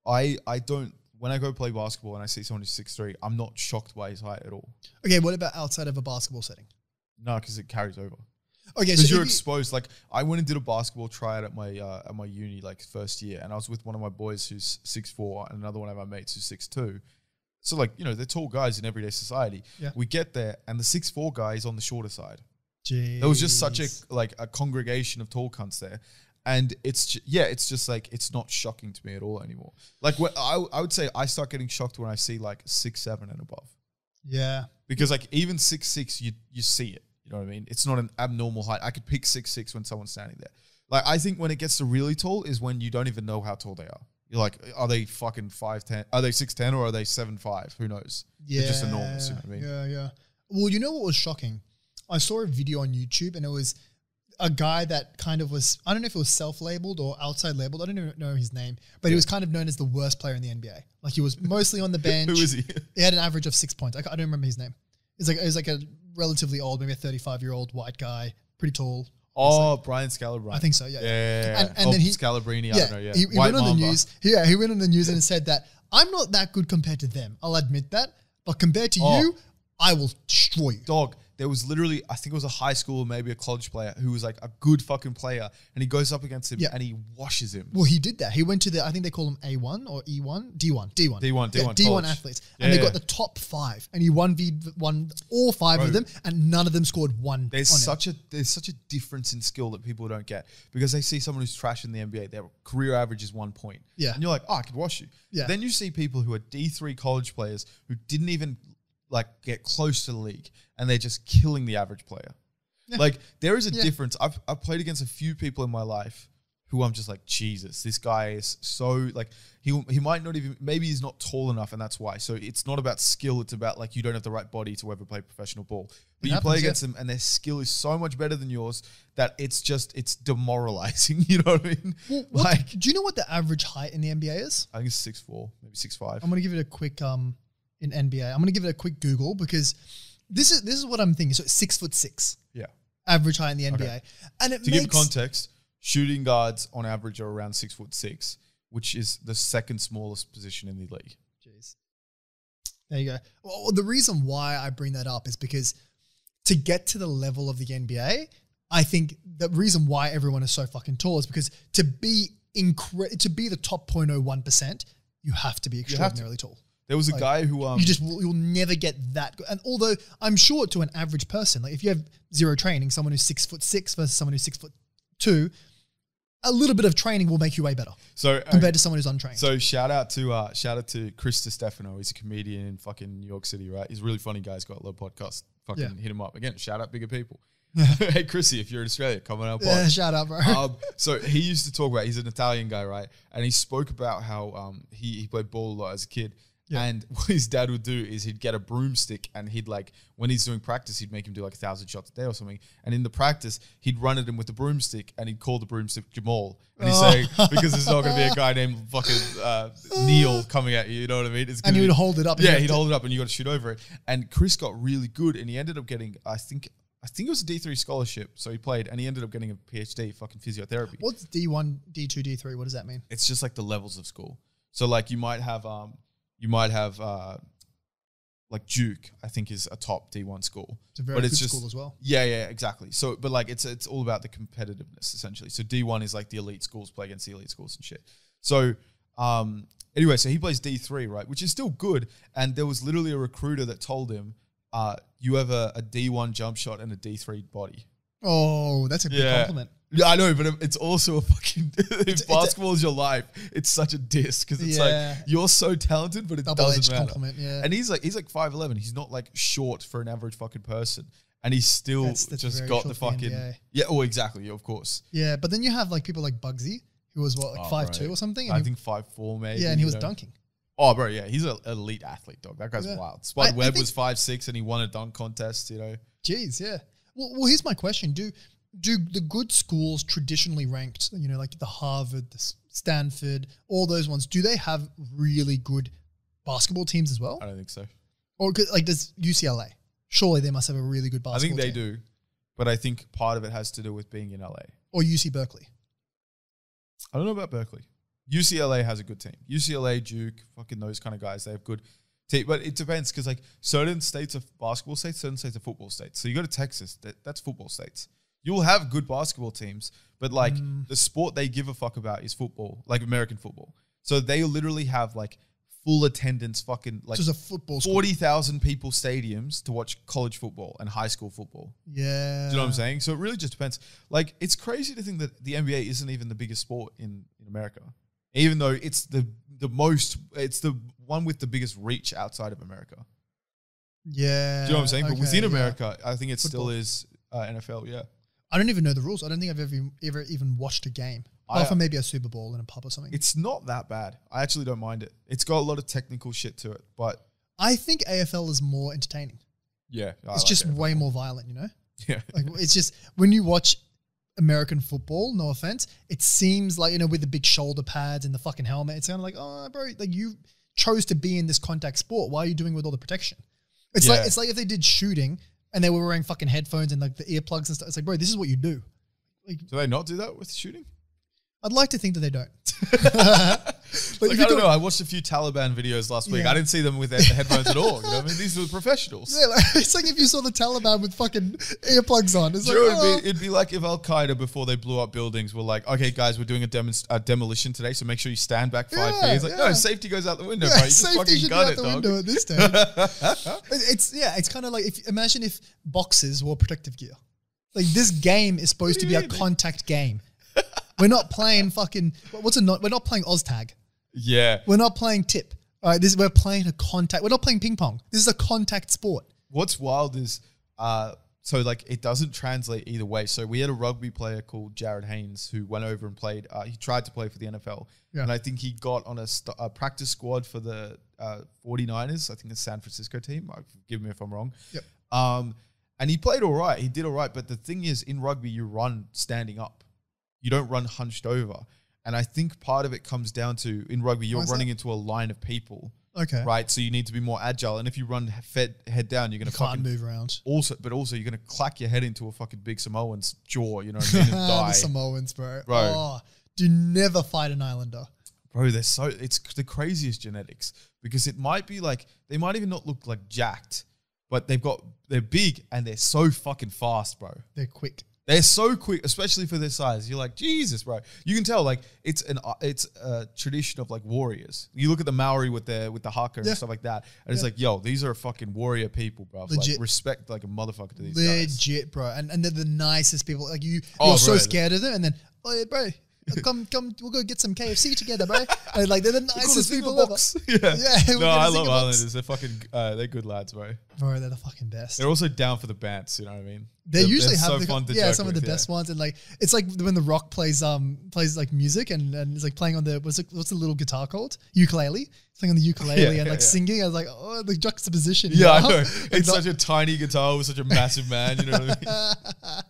I don't. When I go play basketball and I see someone who's 6'3", I'm not shocked by his height at all. Okay, what about outside of a basketball setting? No, because it carries over. Okay, because you're exposed. Like I went and did a basketball tryout at my uni like first year, and I was with one of my boys who's 6'4" and another one of my mates who's 6'2". So like they're tall guys in everyday society. Yeah. We get there and the 6'4" guy is on the shorter side. Jeez. There was just such a congregation of tall cunts there, and it's just like it's not shocking to me at all anymore. Like I would say I start getting shocked when I see like 6'7" and above. Yeah, because like even 6'6", you see it. You know what I mean? It's not an abnormal height. I could pick 6'6" when someone's standing there. Like, I think when it gets to really tall is when you don't even know how tall they are. You're like, are they fucking 5'10"? Are they 6'10" or are they 7'5"? Who knows? Yeah. They're just enormous, you know what I mean? Yeah. Well, you know what was shocking? I saw a video on YouTube and it was a guy that kind of was, I don't know if it was self-labeled or outside labeled. I don't even know his name, but he was kind of known as the worst player in the NBA. Like he was mostly on the bench. Who is he? He had an average of 6 points. I don't remember his name. It was like a relatively old, maybe a 35-year-old white guy, pretty tall. Oh, Brian Scalabrine. I think so, yeah. Yeah. And then Scalabrini, I don't know, yeah. He went on the news. Yeah, he went on the news and said that I'm not that good compared to them. I'll admit that. But compared to you, I will destroy you. Dog, there was literally, I think it was a high school or maybe a college player who was like a good fucking player, and he goes up against him and he washes him. Well, he did that. He went to I think they call them A1 or E1, D1. D1 athletes. And they got the top 5 and he won all 5 of them and none of them scored one. There's such a difference in skill that people don't get because they see someone who's trash in the NBA, their career average is 1 point. Yeah. And you're like, oh, I could wash you. Yeah. Then you see people who are D3 college players who didn't even like get close to the league and they're just killing the average player. Yeah. Like there is a difference. I've played against a few people in my life who I'm just like, Jesus, this guy is so like, he might not even, maybe he's not tall enough and that's why. So it's not about skill. It's about like, you don't have the right body to ever play professional ball. But you play against them and their skill is so much better than yours that it's demoralizing. You know what I mean? Well, do you know what the average height in the NBA is? I think it's 6'4", maybe 6'5". I'm going to give it a quick, in NBA, I'm going to give it a quick Google because this is what I'm thinking. So it's 6'6". Yeah. Average height in the NBA. Okay. And it to give context, shooting guards on average are around 6'6", which is the second smallest position in the league. Jeez. There you go. Well, the reason why I bring that up is because to get to the level of the NBA, I think the reason why everyone is so fucking tall is because to be the top 0.01%, you have to be extraordinarily tall. There was a guy who you'll never get that good. And although I'm sure to an average person, like if you have zero training, someone who's 6'6" versus someone who's 6'2", a little bit of training will make you way better. So compared to someone who's untrained. So shout out to Chris DiStefano. He's a comedian in fucking New York City, right? He's a really funny guy. He's got a little podcast. Fucking hit him up again. Shout out bigger people. Hey Chrissy, if you're in Australia, come on our pod. Yeah, shout out, bro. So he used to talk about, he's an Italian guy, right? And he spoke about how he played ball a lot as a kid. Yeah. And what his dad would do is he'd get a broomstick and he'd like, when he's doing practice, he'd make him do like 1,000 shots a day or something. And in the practice, he'd run at him with the broomstick and he'd call the broomstick Jamal. And he's saying, because there's not going to be a guy named fucking Neil coming at you, you know what I mean? And he would hold it up. Yeah, he'd hold it up and you got to shoot over it. And Chris got really good and he ended up getting, I think it was a D3 scholarship. So he played and he ended up getting a PhD, fucking physiotherapy. What's D1, D2, D3? What does that mean? It's just like the levels of school. So like you might have like Duke, I think is a top D1 school. It's a very good school as well. Yeah, exactly. So, but like it's all about the competitiveness essentially. So D1 is like the elite schools play against the elite schools and shit. So anyway, so he plays D3, right? Which is still good. And there was literally a recruiter that told him, you have a D1 jump shot and a D3 body. Oh, that's a big compliment. Yeah, I know, but it's also a fucking... if basketball is your life, it's such a diss because it's like, you're so talented, but it doesn't matter. Compliment, yeah. And he's like 5'11". He's not like short for an average fucking person. And he's still that's just got the fucking... Yeah, oh, exactly, yeah, of course. Yeah, but then you have like people like Bugsy, who was what, like 5'2" or something? I think 5'4" maybe. Yeah, and he was dunking. Oh, bro, yeah, he's an elite athlete, dog. That guy's wild. Spud Webb was 5'6" and he won a dunk contest, you know. Jeez, yeah. Well, here's my question. Do the good schools traditionally ranked, you know, like the Harvard, the Stanford, all those ones, do they have really good basketball teams as well? I don't think so. Or like does UCLA? Surely they must have a really good basketball team. I think they do, but I think part of it has to do with being in LA. Or UC Berkeley. I don't know about Berkeley. UCLA has a good team. UCLA, Duke, fucking those kind of guys, they have good team. But it depends because like certain states are basketball states, certain states are football states. So you go to Texas, that's football states. You'll have good basketball teams, but like the sport they give a fuck about is football, like American football. So they literally have like full attendance, fucking like 40,000 people stadiums to watch college football and high school football. Yeah. Do you know what I'm saying? So it really just depends. Like it's crazy to think that the NBA isn't even the biggest sport in America, even though it's the one with the biggest reach outside of America. Yeah. Do you know what I'm saying? Okay, but within America, I think it still is NFL, yeah. I don't even know the rules. I don't think I've ever even watched a game. Apart from maybe a Super Bowl in a pub or something. It's not that bad. I actually don't mind it. It's got a lot of technical shit to it, but... I think AFL is more entertaining. Yeah. It's just way more violent, you know? Yeah. Like it's just, when you watch American football, no offense, it seems like, you know, with the big shoulder pads and the fucking helmet, it's kind of like, oh, bro, like you chose to be in this contact sport. Why are you doing with all the protection? It's like if they did shooting and they were wearing fucking headphones and like the earplugs and stuff. It's like, bro, this is what you do. Like, do they not do that with shooting? I'd like to think that they don't. Like, I don't know. I watched a few Taliban videos last week. Yeah. I didn't see them with their headphones at all. You know what I mean? These were professionals. Yeah, like, it's like if you saw the Taliban with fucking earplugs on. It's like, Sure, it'd be like if Al Qaeda, before they blew up buildings, were like, "Okay, guys, we're doing a demolition today, so make sure you stand back 5 feet." It's like, no, safety goes out the window, bro. You just safety fucking should be gun out it, the dog. window at this stage. It's kind of like imagine if boxers wore protective gear. Like this game is supposed to be a contact game. We're not playing fucking we're not playing Oztag. Yeah. We're not playing tip. All right, we're playing a contact. We're not playing ping pong. This is a contact sport. What's wild is, so like it doesn't translate either way. So we had a rugby player called Jared Haynes who went over and played. He tried to play for the NFL, and I think he got on a practice squad for the 49ers. I think the San Francisco team. Forgive me if I'm wrong. Yep. And he played all right. He did all right. But the thing is, in rugby, you run standing up. You don't run hunched over. And I think part of it comes down to, in rugby, you're running into a line of people. Okay. Right? So you need to be more agile. And if you run head down, you're going to can't move around. Also, you're going to clack your head into a fucking big Samoan's jaw, you know what I mean, and die. The Samoans, bro. Bro. Oh, do never fight an islander. Bro, it's the craziest genetics, because it might be like, they might even not look like jacked, but they're big and they're so fucking fast, bro. They're quick. They're so quick, especially for their size. You're like, Jesus, bro. You can tell, like, it's a tradition of like warriors. You look at the Maori with the haka and stuff like that, and it's like, yo, these are fucking warrior people, bro. Legit. Like, respect like a motherfucker to these guys. Legit, bro. And they're the nicest people. Like you're bro. so scared of them, and then, oh yeah, bro, come, we'll go get some KFC together, bro. And like they're the nicest people ever. Yeah. No, I love Islanders. They're fucking, they're good lads, bro. Bro, they're the fucking best. They're also down for the bands, you know what I mean? They usually have so fun to some joke of the with, best ones, and like it's like when The Rock plays like music and it's like playing on what's the little guitar called? Ukulele. It's playing on the ukulele and like singing. I was like, oh, the juxtaposition. Yeah, I know. It's such a tiny guitar with such a massive man, you know what I mean?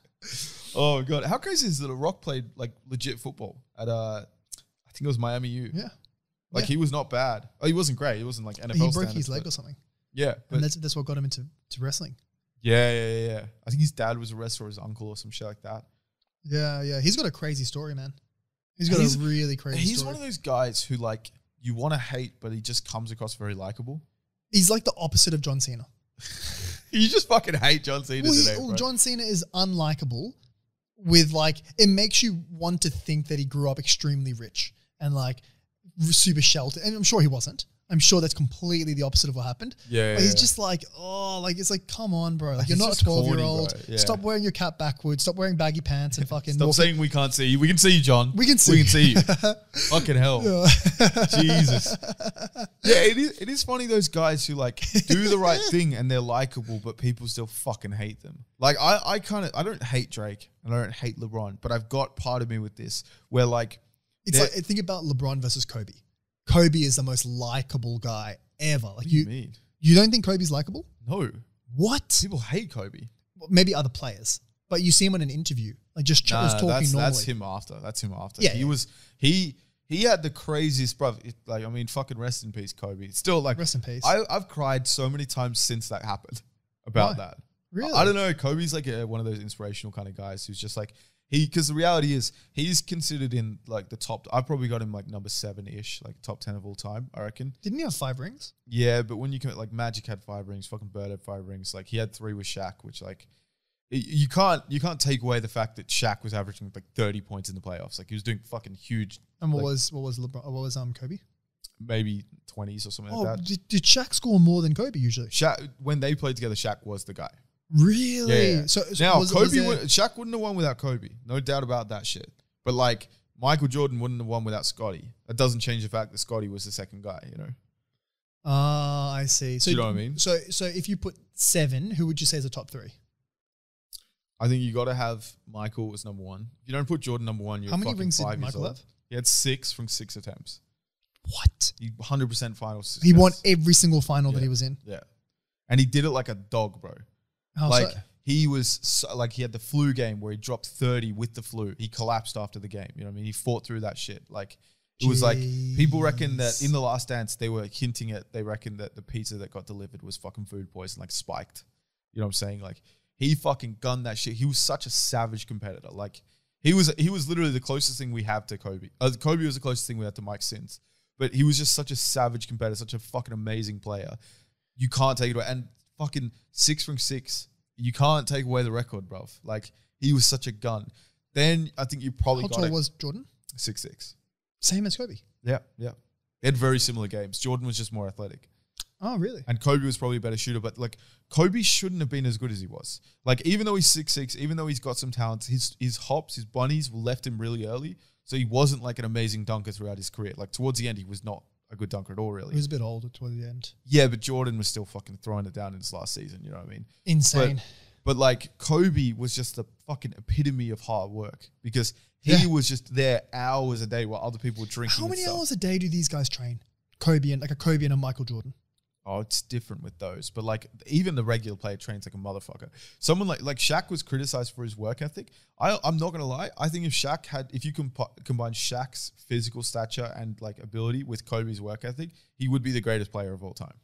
Oh god, how crazy is that? The Rock played like legit football at I think it was Miami U. Yeah, like he was not bad. Oh, he wasn't great. He wasn't like NFL. He broke his leg or something. Yeah, and that's what got him into wrestling. Yeah. I think his dad was a wrestler, or his uncle, or some shit like that. Yeah. He's got a crazy story, man. He's got a really crazy story. He's one of those guys who like you want to hate, but he just comes across very likable. He's like the opposite of John Cena. You just fucking hate John Cena today, bro. John Cena is unlikable. With like, it makes you want to think that he grew up extremely rich and like super sheltered. And I'm sure he wasn't. I'm sure that's completely the opposite of what happened. Yeah. But he's just like, oh, like, it's like, come on, bro. Like, you're not a 12-year-old. Yeah. Stop wearing your cap backwards. Stop wearing baggy pants and fucking. Stop saying we can't see you. We can see you, John. We can see you. Fucking hell. Yeah. Jesus. Yeah, it is funny, those guys who like do the right thing and they're likable, but people still fucking hate them. Like, I don't hate Drake and I don't hate LeBron, but I've got part of me with this where like. It's like, think about LeBron versus Kobe. Kobe is the most likable guy ever. Like what do you mean? You don't think Kobe's likable? No. What? People hate Kobe. Maybe other players, but you see him in an interview, like just was talking normally. That's him after. Yeah, he had the craziest, bro. Like, I mean, fucking rest in peace, Kobe. Still, like, rest in peace. I've cried so many times since that happened about that. Really? I don't know. Kobe's like one of those inspirational kind of guys who's just like. Because the reality is, he's considered in like the top. I've probably got him like number 7-ish, like top 10 of all time, I reckon. Didn't he have 5 rings? Yeah, but when you commit, like Magic had 5 rings, fucking Bird had 5 rings. Like he had 3 with Shaq, which like you can't take away the fact that Shaq was averaging like 30 points in the playoffs. Like he was doing fucking huge. And what was LeBron? What was Kobe? Maybe 20s or something like that. Did Shaq score more than Kobe usually? Shaq, when they played together, Shaq was the guy. Really? Yeah. So now Shaq wouldn't have won without Kobe. No doubt about that shit. But like Michael Jordan wouldn't have won without Scotty. That doesn't change the fact that Scotty was the second guy, you know? Ah, I see. So you know what I mean? So if you put 7, who would you say is the top 3? I think you got to have Michael as number 1. If you don't put Jordan number 1, you're how many fucking rings 5 did Michael have? He had 6 from 6 attempts. What? He 100% final success. He won every single final that he was in. Yeah. And he did it like a dog, bro. How like so? he was like he had the flu game where he dropped 30 with the flu. He collapsed after the game. You know what I mean? He fought through that shit. Like it was like people reckon that in the Last Dance they were hinting at. They reckon that the pizza that got delivered was fucking food poison, like spiked. You know what I'm saying? Like he fucking gunned that shit. He was such a savage competitor. Like he was literally the closest thing we have to Kobe. Kobe was the closest thing we had to Mike Sins. but he was just such a savage competitor, such a fucking amazing player. You can't take it away. And fucking 6 from 6, you can't take away the record, bruv. Like, he was such a gun. Then I think you probably How got tall was Jordan? 6'6". Same as Kobe. Yeah. They had very similar games. Jordan was just more athletic. Oh, really? And Kobe was probably a better shooter, but like Kobe shouldn't have been as good as he was. Like, even though he's 6'6", even though he's got some talents, his hops, his bunnies left him really early. So he wasn't like an amazing dunker throughout his career. Like, towards the end, he was not a good dunker at all, really. He was a bit older toward the end. Yeah, but Jordan was still fucking throwing it down in his last season, you know what I mean? Insane. But like, Kobe was just the fucking epitome of hard work because he was just there hours a day while other people were drinking. How many hours a day do these guys train? Kobe and a Michael Jordan. Oh, it's different with those. But like, even the regular player trains like a motherfucker. Someone like Shaq was criticized for his work ethic. I'm not going to lie. I think if you combine Shaq's physical stature and like ability with Kobe's work ethic, he would be the greatest player of all time.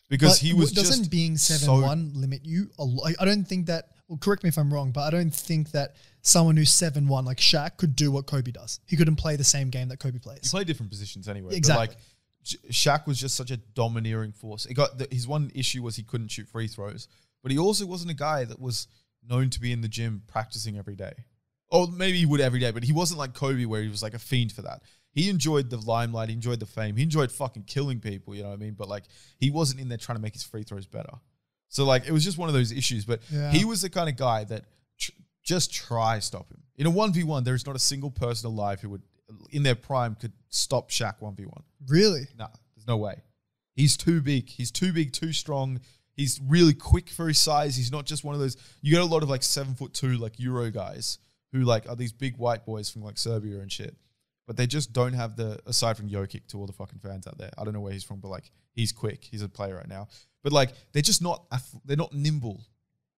Because he was just doesn't being 7'1" limit you a lot? I don't think that, well, correct me if I'm wrong, but I don't think that someone who's 7'1" like Shaq could do what Kobe does. He couldn't play the same game that Kobe plays. He played different positions anyway. Exactly. But like, Shaq was just such a domineering force. His one issue was he couldn't shoot free throws, but he also wasn't a guy that was known to be in the gym practicing every day. Or maybe he would every day, but he wasn't like Kobe where he was like a fiend for that. He enjoyed the limelight, he enjoyed the fame, he enjoyed fucking killing people, you know what I mean? But like, he wasn't in there trying to make his free throws better. So like, it was just one of those issues, but he was the kind of guy that just try stop him. In a 1v1, there is not a single person alive who would, in their prime, could stop Shaq 1v1. Really? Nah, there's no way. He's too big. He's too big, too strong. He's really quick for his size. He's not just one of those. You get a lot of like 7'2" like Euro guys who like are these big white boys from like Serbia and shit, but they just don't have the, aside from Jokic to all the fucking fans out there. I don't know where he's from, but like, he's quick. He's a player right now. But like, they're just not. They're not nimble.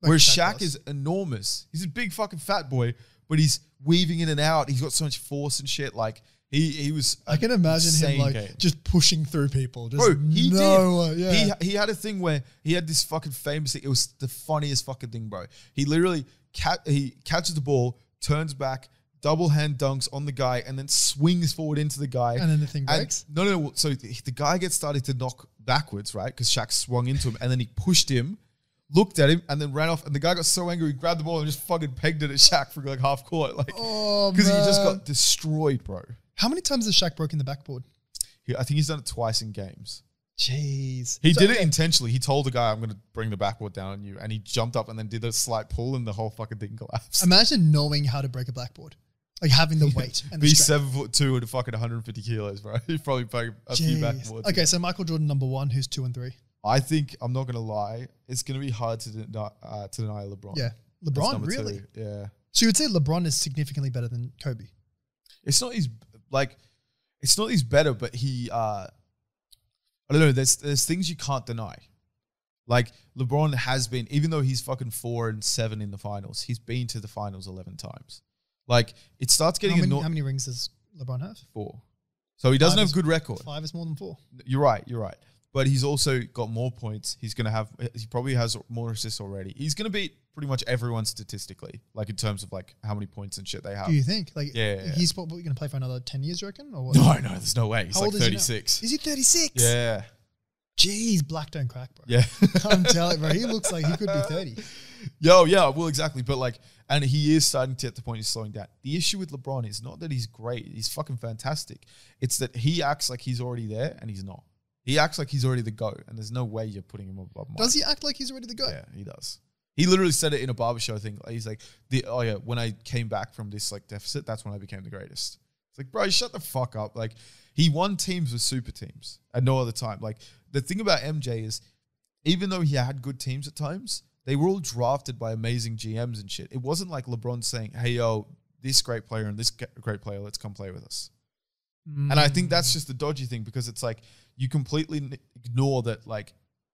Like whereas Shaq is enormous. He's a big fucking fat boy, but he's weaving in and out. He's got so much force and shit. Like. He was. I can imagine him like just pushing through people. Just bro, he did. Yeah. He had a thing where he had this fucking famous thing. It was the funniest fucking thing, bro. He literally he catches the ball, turns back, double hand dunks on the guy, and then swings forward into the guy. And then the thing breaks? No. So the guy gets started to knock backwards, right? Because Shaq swung into him, and then he pushed him, looked at him, and then ran off. And the guy got so angry, he grabbed the ball and just fucking pegged it at Shaq for like half court. Like, because he just got destroyed, bro. How many times has Shaq broken the backboard? I think he's done it twice in games. Jeez. He did it intentionally. He told the guy, I'm going to bring the backboard down on you. And he jumped up and then did a slight pull and the whole fucking thing collapsed. Imagine knowing how to break a blackboard. Like having the weight. And be the strength. 7'2" and fucking 150 kilos, bro. He'd probably break a few backboards. Okay, so Michael Jordan number 1, who's 2 and 3? I think, I'm not going to lie, it's going to be hard to deny LeBron. Yeah. LeBron, really? 2. Yeah. So you would say LeBron is significantly better than Kobe? It's not he's better, but he, I don't know, there's things you can't deny. Like, LeBron has been, even though he's fucking 4 and 7 in the finals, he's been to the finals 11 times. Like, it starts getting how many rings does LeBron have? 4. So he doesn't have a good record. 5 is more than 4. You're right. But he's also got more points. He probably has more assists already. He's going to beat pretty much everyone statistically, like in terms of like how many points and shit they have. Do you think? Like, yeah. He's probably going to play for another 10 years, you reckon? Or what? No, there's no way. He's how like old 36. Is he 36? Yeah. Jeez, black don't crack, bro. Yeah. I'm telling you, bro. He looks like he could be 30. Yeah, well, exactly. But like, and he is starting to get to the point he's slowing down. The issue with LeBron is not that he's great. He's fucking fantastic. It's that he acts like he's already there and he's not. He acts like he's already the GOAT, and there's no way you're putting him above Mike. Does he act like he's already the GOAT? Yeah, he does. He literally said it in a barbershop thing. He's like, when I came back from this like deficit, that's when I became the greatest. It's like, bro, shut the fuck up. Like, he won teams with super teams at no other time. Like, the thing about MJ is, even though he had good teams at times, they were all drafted by amazing GMs and shit. It wasn't like LeBron saying, hey, yo, this great player and this great player, let's come play with us. And I think that's just the dodgy thing, because it's like, you completely ignore that, like,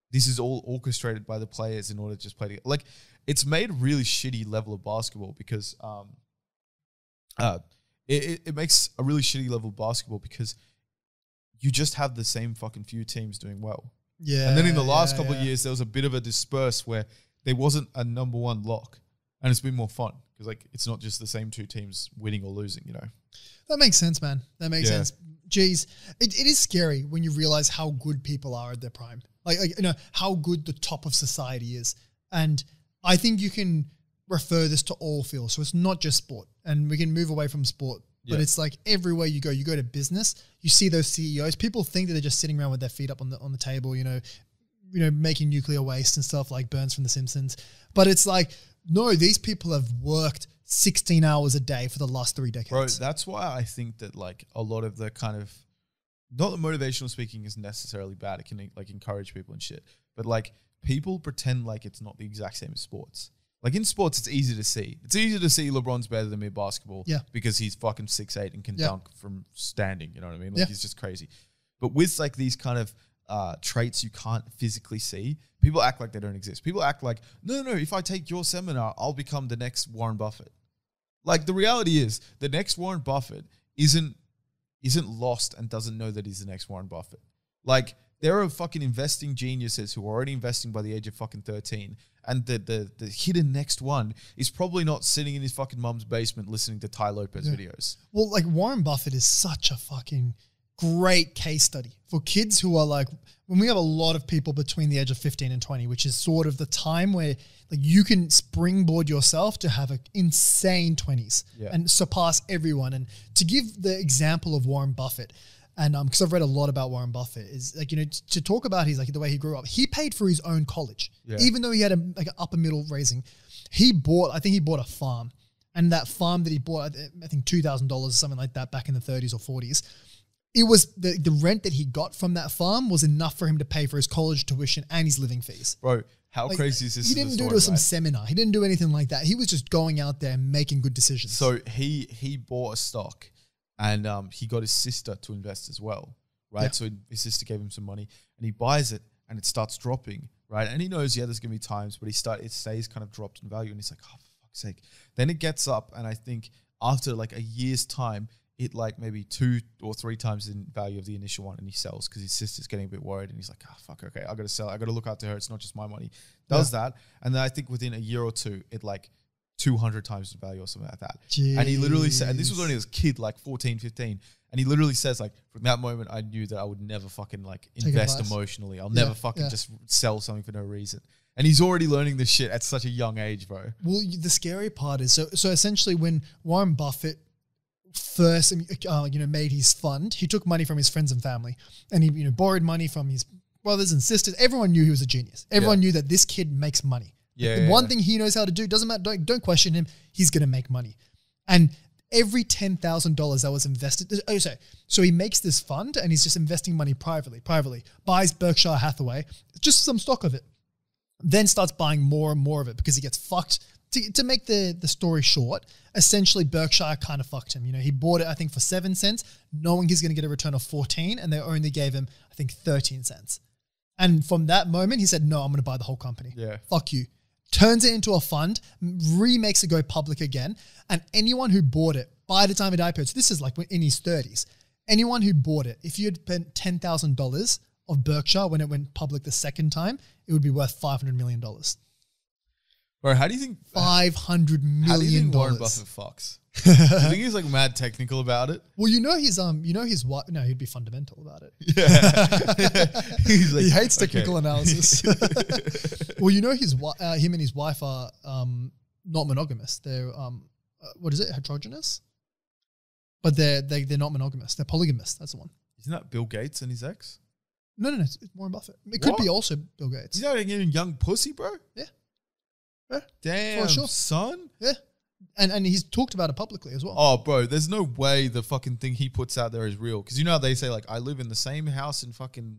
this is all orchestrated by the players in order to just play together. Like, it's made a really shitty level of basketball because it makes a really shitty level of basketball because you just have the same fucking few teams doing well. Yeah. And then in the last couple of years, there was a bit of a disperse where there wasn't a number one lock, and it's been more fun because, like, it's not just the same two teams winning or losing, you know? That makes sense, man. That makes sense. geez, it is scary when you realize how good people are at their prime. Like how good the top of society is. And I think you can refer this to all fields. So it's not just sport, and we can move away from sport. But it's like everywhere you go to business, you see those CEOs. People think that they're just sitting around with their feet up on the table, making nuclear waste and stuff like Burns from The Simpsons. But it's like, no, these people have worked 16 hours a day for the last 3 decades. Bro, that's why I think that like a lot of the kind of, not that motivational speaking is necessarily bad. It can like encourage people and shit. But like people pretend like it's not the exact same as sports. Like in sports, it's easy to see. It's easy to see LeBron's better than me at basketball because he's fucking 6'8" and can dunk from standing. You know what I mean? Like he's just crazy. But with like these kind of traits you can't physically see, people act like they don't exist. People act like, no, if I take your seminar, I'll become the next Warren Buffett. Like the reality is the next Warren Buffett isn't lost and doesn't know that he's the next Warren Buffett. Like there are fucking investing geniuses who are already investing by the age of fucking 13. And the hidden next one is probably not sitting in his fucking mum's basement listening to Ty Lopez videos. Well, like Warren Buffett is such a fucking great case study for kids who are like, when we have a lot of people between the age of 15 and 20, which is sort of the time where like you can springboard yourself to have an insane 20s and surpass everyone. And to give the example of Warren Buffett, and because I've read a lot about Warren Buffett, is like, to talk about his like the way he grew up. He paid for his own college, even though he had an upper middle raising. I think he bought a farm, and that farm that he bought, I think $2,000 or something like that back in the 30s or 40s. It was the rent that he got from that farm was enough for him to pay for his college tuition and his living fees. Bro, how crazy is this? He didn't do it with some seminar. He didn't do anything like that. He was just going out there and making good decisions. So he bought a stock. And he got his sister to invest as well, right? Yeah. So his sister gave him some money, and he buys it, and it starts dropping, right? And he knows, there's going to be times, but it stays kind of dropped in value, and he's like, oh, for fuck's sake. Then it gets up, and I think after like a year's time, it like maybe 2 or 3 times the value of the initial one, and he sells because his sister's getting a bit worried, and he's like, oh, fuck, okay, I got to sell. I got to look after her. It's not just my money. Does that, and then I think within a year or two, it like 200 times the value or something like that. Jeez. And he literally said, and this was only as a kid, like 14, 15. And he literally says like, from that moment, I knew that I would never fucking like invest emotionally. I'll never fucking just sell something for no reason. And he's already learning this shit at such a young age, bro. Well, the scary part is, so essentially when Warren Buffett first, made his fund, he took money from his friends and family, and he, borrowed money from his brothers and sisters. Everyone knew he was a genius. Everyone knew that this kid makes money. The one thing he knows how to do, doesn't matter, don't question him, he's going to make money. And every $10,000 that was invested, so he makes this fund and he's just investing money privately, buys Berkshire Hathaway, just some stock of it, then starts buying more and more of it because he gets fucked. To make the story short, essentially Berkshire kind of fucked him. He bought it, I think, for 7 cents, knowing he's going to get a return of 14, and they only gave him, I think, 13 cents. And from that moment, he said, no, I'm going to buy the whole company. Yeah. Fuck you. Turns it into a fund, remakes it go public again, and anyone who bought it, by the time it IPO'd, so this is like in his 30s, anyone who bought it, if you had spent $10,000 of Berkshire when it went public the second time, it would be worth $500 million. Bro, how do you think... $500 million. How do you think Warren Buffett fucks? Do you think he's like mad technical about it? Well, his wife... No, he'd be fundamental about it. Yeah. He's like, he hates technical analysis. Well, him and his wife are not monogamous. They're, what is it, heterogeneous? But they're not monogamous. They're polygamous. That's the one. Isn't that Bill Gates and his ex? No, it's Warren Buffett. It could be also Bill Gates. He's not even young pussy, bro? Yeah. Damn, for sure. Son? Yeah. And he's talked about it publicly as well. Oh, bro, there's no way the fucking thing he puts out there is real. Because how they say, like, I live in the same house in fucking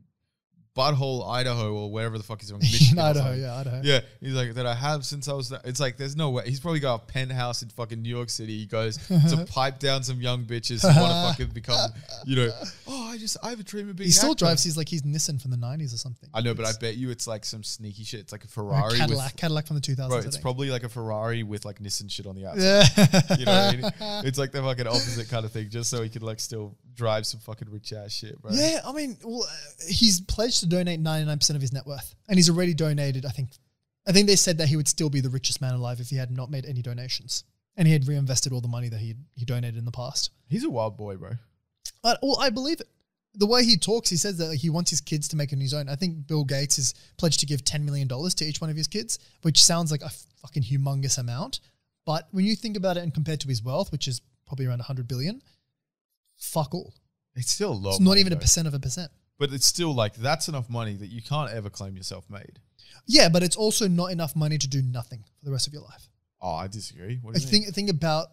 Butthole, Idaho, or wherever the fuck he's from. In Idaho, Idaho. Yeah, he's like, that I have since I was there. It's like, there's no way. He's probably got a penthouse in fucking New York City. He goes to pipe down some young bitches who want to fucking become, I have a dream of being He still drives his Nissan from the 90s or something. I know, but I bet you it's like some sneaky shit. It's like a Ferrari. Cadillac from the 2000s. Bro, it's probably like a Ferrari with like Nissan shit on the outside. Yeah. You know what I mean? It's like the fucking opposite kind of thing, just so he could like still drive some fucking rich ass shit, bro. Yeah, I mean, he's pledged to donate 99% of his net worth, and he's already donated. I think they said that he would still be the richest man alive if he had not made any donations, and he had reinvested all the money that he donated in the past. He's a wild boy, bro. I believe it. The way he talks, he says that he wants his kids to make it on his own. I think Bill Gates is pledged to give $10 million to each one of his kids, which sounds like a fucking humongous amount. But when you think about it and compared to his wealth, which is probably around 100 billion, fuck all. It's still a lot. It's not even a percent of a percent. But it's still like, that's enough money that you can't ever claim yourself made. Yeah, but it's also not enough money to do nothing for the rest of your life. Oh, I disagree. What do you mean? Think about,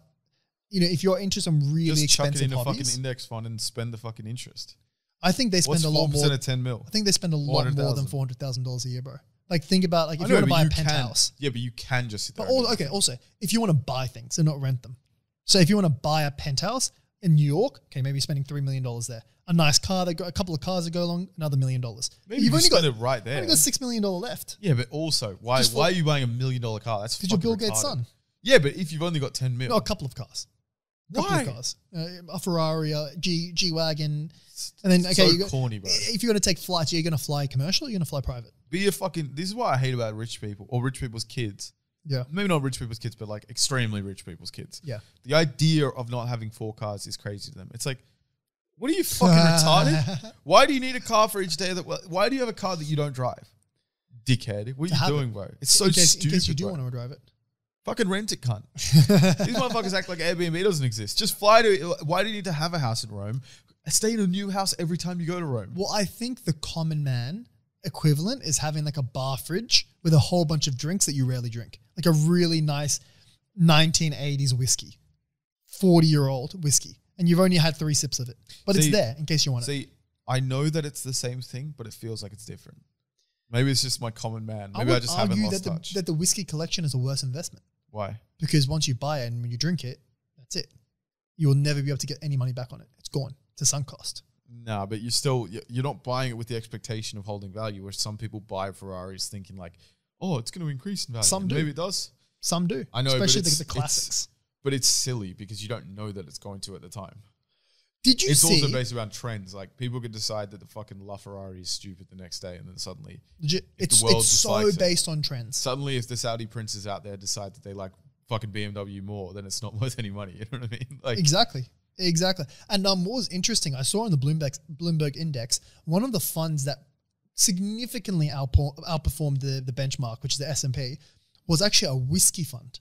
if you're into some really just chuck expensive it in hobbies, a fucking index fund and spend the fucking interest. I think they spend What's a lot more. 4% of 10 mil? I think they spend a lot more than $400,000 a year, bro. Like, think about, like, if you want to buy a penthouse. Yeah, but you can just sit there. But also, if you want to buy things and not rent them. So if you want to buy a penthouse in New York, okay, maybe spending $3 million there. A nice car, a couple of cars that go along, another $1 million. Maybe you've only got it right there. You've only got $6 million left. Yeah, but also, why are you buying $1 million car? That's because you're Bill Gates' son. Yeah, but if you've only got 10 mil. No, a couple of cars. Why? A Ferrari, a G-Wagon. And then, okay, corny, bro. If you're going to take flights, you're going to fly commercial or you're going to fly private? This is what I hate about rich people or rich people's kids. Yeah. Maybe not rich people's kids, but like extremely rich people's kids. Yeah. The idea of not having 4 cars is crazy to them. It's like, what are you fucking retarded? Why do you need a car for each day? Why do you have a car that you don't drive? Dickhead. What are you doing, bro? It's so stupid. In case you do want to drive it. Fucking rent it, cunt. These motherfuckers act like Airbnb doesn't exist. Just fly to. Why do you need to have a house in Rome? Stay in a new house every time you go to Rome. Well, I think the common man equivalent is having like a bar fridge with a whole bunch of drinks that you rarely drink. Like a really nice 1980s whiskey, 40-year-old whiskey. And you've only had 3 sips of it. But it's there in case you want it. I know that it's the same thing, but it feels like it's different. Maybe it's just my common man. Maybe I just haven't lost touch. That the whiskey collection is a worse investment. Why? Because once you buy it and when you drink it, that's it. You will never be able to get any money back on it. It's gone. It's a sunk cost. Nah, but you're not buying it with the expectation of holding value, where some people buy Ferraris thinking like, oh, it's going to increase in value. Some do. Maybe it does. Some do. I know, especially the classics. But it's silly because you don't know that it's going to at the time. Did you it's see? It's also based around trends. Like people could decide that the fucking LaFerrari is stupid the next day, and then suddenly it's so based on trends. Suddenly, if the Saudi princes out there decide that they like fucking BMW more, then it's not worth any money. You know what I mean? Like exactly. And what was interesting, I saw on the Bloomberg Index, one of the funds that significantly outperformed the benchmark, which is the S&P, was actually a whiskey fund.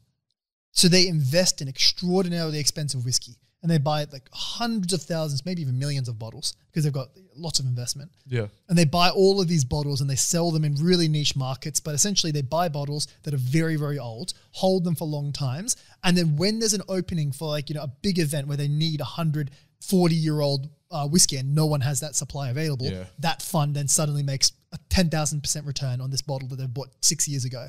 So they invest in extraordinarily expensive whiskey. And they buy like hundreds of thousands, maybe even millions of bottles because they've got lots of investment. Yeah. And they buy all of these bottles and they sell them in really niche markets. But essentially they buy bottles that are very, very old, hold them for long times. And then when there's an opening for like, a big event where they need 140-year-old whiskey and no one has that supply available, that fund then suddenly makes a 10,000% return on this bottle that they bought 6 years ago.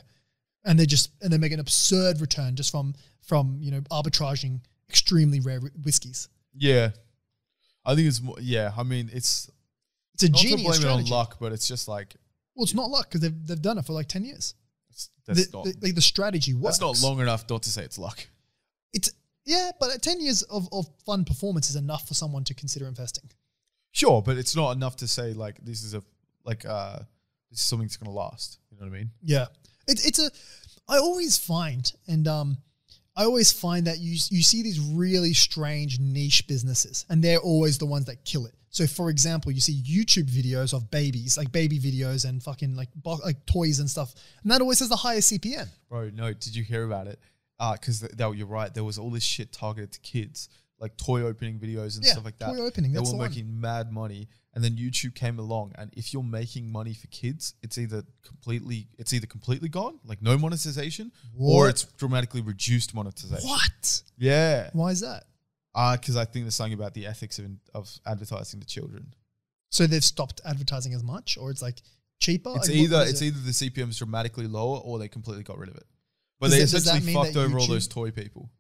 And they make an absurd return just from arbitraging extremely rare whiskies. Yeah. I think it's more, I mean, it's a genius not to blame strategy. it on luck, but it's just like... Well, it's not luck because they've done it for like 10 years. The strategy works. That's not long enough not to say it's luck. But 10 years of fun performance is enough for someone to consider investing. Sure, but it's not enough to say like this is something that's going to last. You know what I mean? Yeah. I always find that you see these really strange niche businesses and they're always the ones that kill it. So for example, you see YouTube videos of babies, like baby videos and fucking like toys and stuff. And that always has the highest CPM. Bro, no, did you hear about it? Because you're right. There was all this shit targeted to kids, like toy opening videos and stuff like that. Toy opening, they were making mad money. And then YouTube came along, and if you're making money for kids, it's either completely gone, like no monetization, or it's dramatically reduced monetization. What? Yeah. Why is that? Because I think there's something about the ethics of advertising to children. So they've stopped advertising as much, or it's like cheaper. It's either the CPM is dramatically lower, or they completely got rid of it. But they essentially fucked over all those toy people.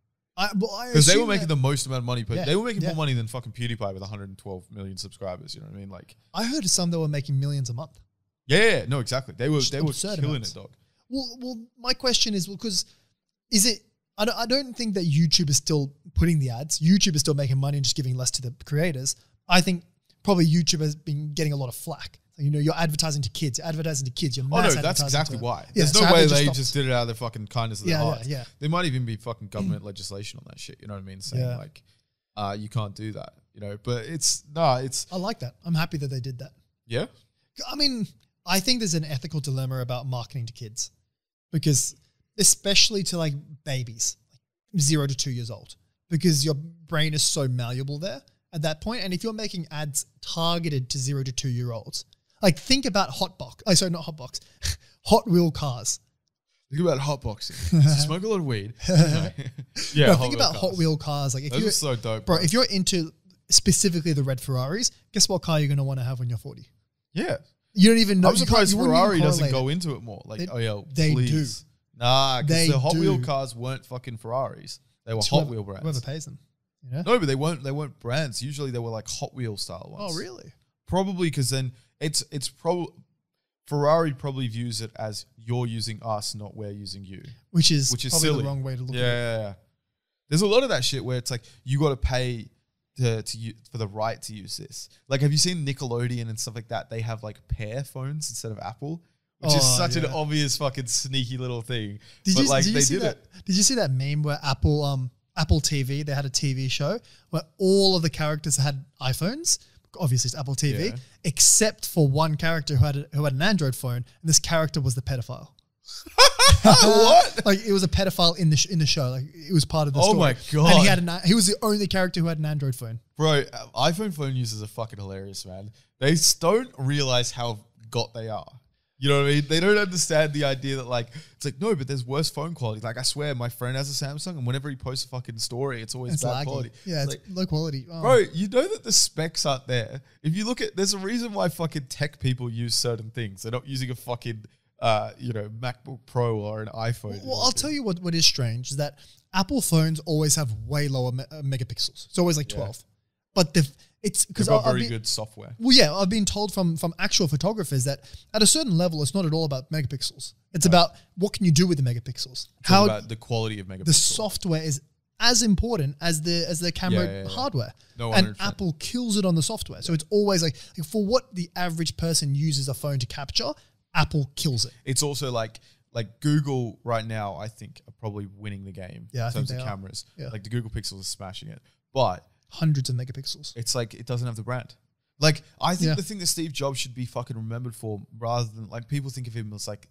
Because they were making the most amount of money. They were making more money than fucking PewDiePie with 112 million subscribers. You know what I mean? Like, I heard of some that were making millions a month. Yeah, no, exactly. They were killing it, dog. Well, my question is, because is it? I don't think that YouTube is still putting the ads. YouTube is still making money and just giving less to the creators. I think probably YouTube has been getting a lot of flack. You're advertising to kids. You're That's exactly why. There's no way they just did it out of their fucking kindness of their hearts. There might even be fucking government legislation on that shit. You know what I mean? Saying you can't do that. But it's I like that. I'm happy that they did that. yeah. I mean, I think there's an ethical dilemma about marketing to kids because especially to like babies, 0 to 2 years old, because your brain is so malleable there at that point. And if you're making ads targeted to 0 to 2 year olds, like think about Hot Wheel cars. Think about hotboxing. Does he smoke a lot of weed? No. Yeah. No, think about Hot Wheel cars. Like if Those you're are so dope, bro, if you're into specifically the red Ferraris, guess what car you're going to want to have when you're 40? Yeah. You don't even know. I'm surprised you wouldn't even Ferrari doesn't correlate go it. into it more. Like, They please. Nah, because They the Hot Wheel do. cars weren't fucking Ferraris. They were It's Hot whoever- Wheel brands. Whoever pays them. You know? No, but they weren't brands. Usually they were like Hot Wheel style ones. Oh, really? Probably because then it's probably Ferrari probably views it as you're using us, not we're using you. Which is Which is probably silly. the wrong way to look Yeah, at it. yeah. There's a lot of that shit where it's like you got to pay for the right to use this. Like, have you seen Nickelodeon and stuff like that? They have like Pear phones instead of Apple, which is such an obvious fucking sneaky little thing. Did but you, like did you they see did that? it. Did you see that meme where Apple TV, they had a TV show where all of the characters had iPhones? Obviously, it's Apple TV, Yeah. except for one character who had an Android phone, and this character was the pedophile. What? Like it was a pedophile in the show. Like it was part of the Oh story. my God. And he was the only character who had an Android phone. Bro, iPhone phone users are fucking hilarious, man. They don't realize how got they are. You know what I mean? They don't understand the idea that like, it's like, no, but there's worse phone quality. Like I swear my friend has a Samsung and whenever he posts a fucking story, it's always It's bad laggy. quality. Yeah, it's like, low quality. Oh. bro, you know that the specs aren't there. If you look at, there's a reason why fucking tech people use certain things. They're not using a fucking, MacBook Pro or an iPhone. Well, I'll tell you what is strange is that Apple phones always have way lower megapixels. It's always like 12. But it's because They've got very good software. Well, yeah, I've been told from actual photographers that at a certain level, it's not at all about megapixels. It's about what can you do with the megapixels. It's all about the quality of megapixels. The software is as important as the camera hardware. No, and 100%. Apple kills it on the software. So it's always like for what the average person uses a phone to capture, Apple kills it. It's also like Google right now, I think, are probably winning the game Yeah, I in think terms of they are. cameras. Yeah. Like the Google Pixel is smashing it. But Hundreds of megapixels. it's like it doesn't have the brand. Like I think Yeah. the thing that Steve Jobs should be fucking remembered for, rather than like people think of him as like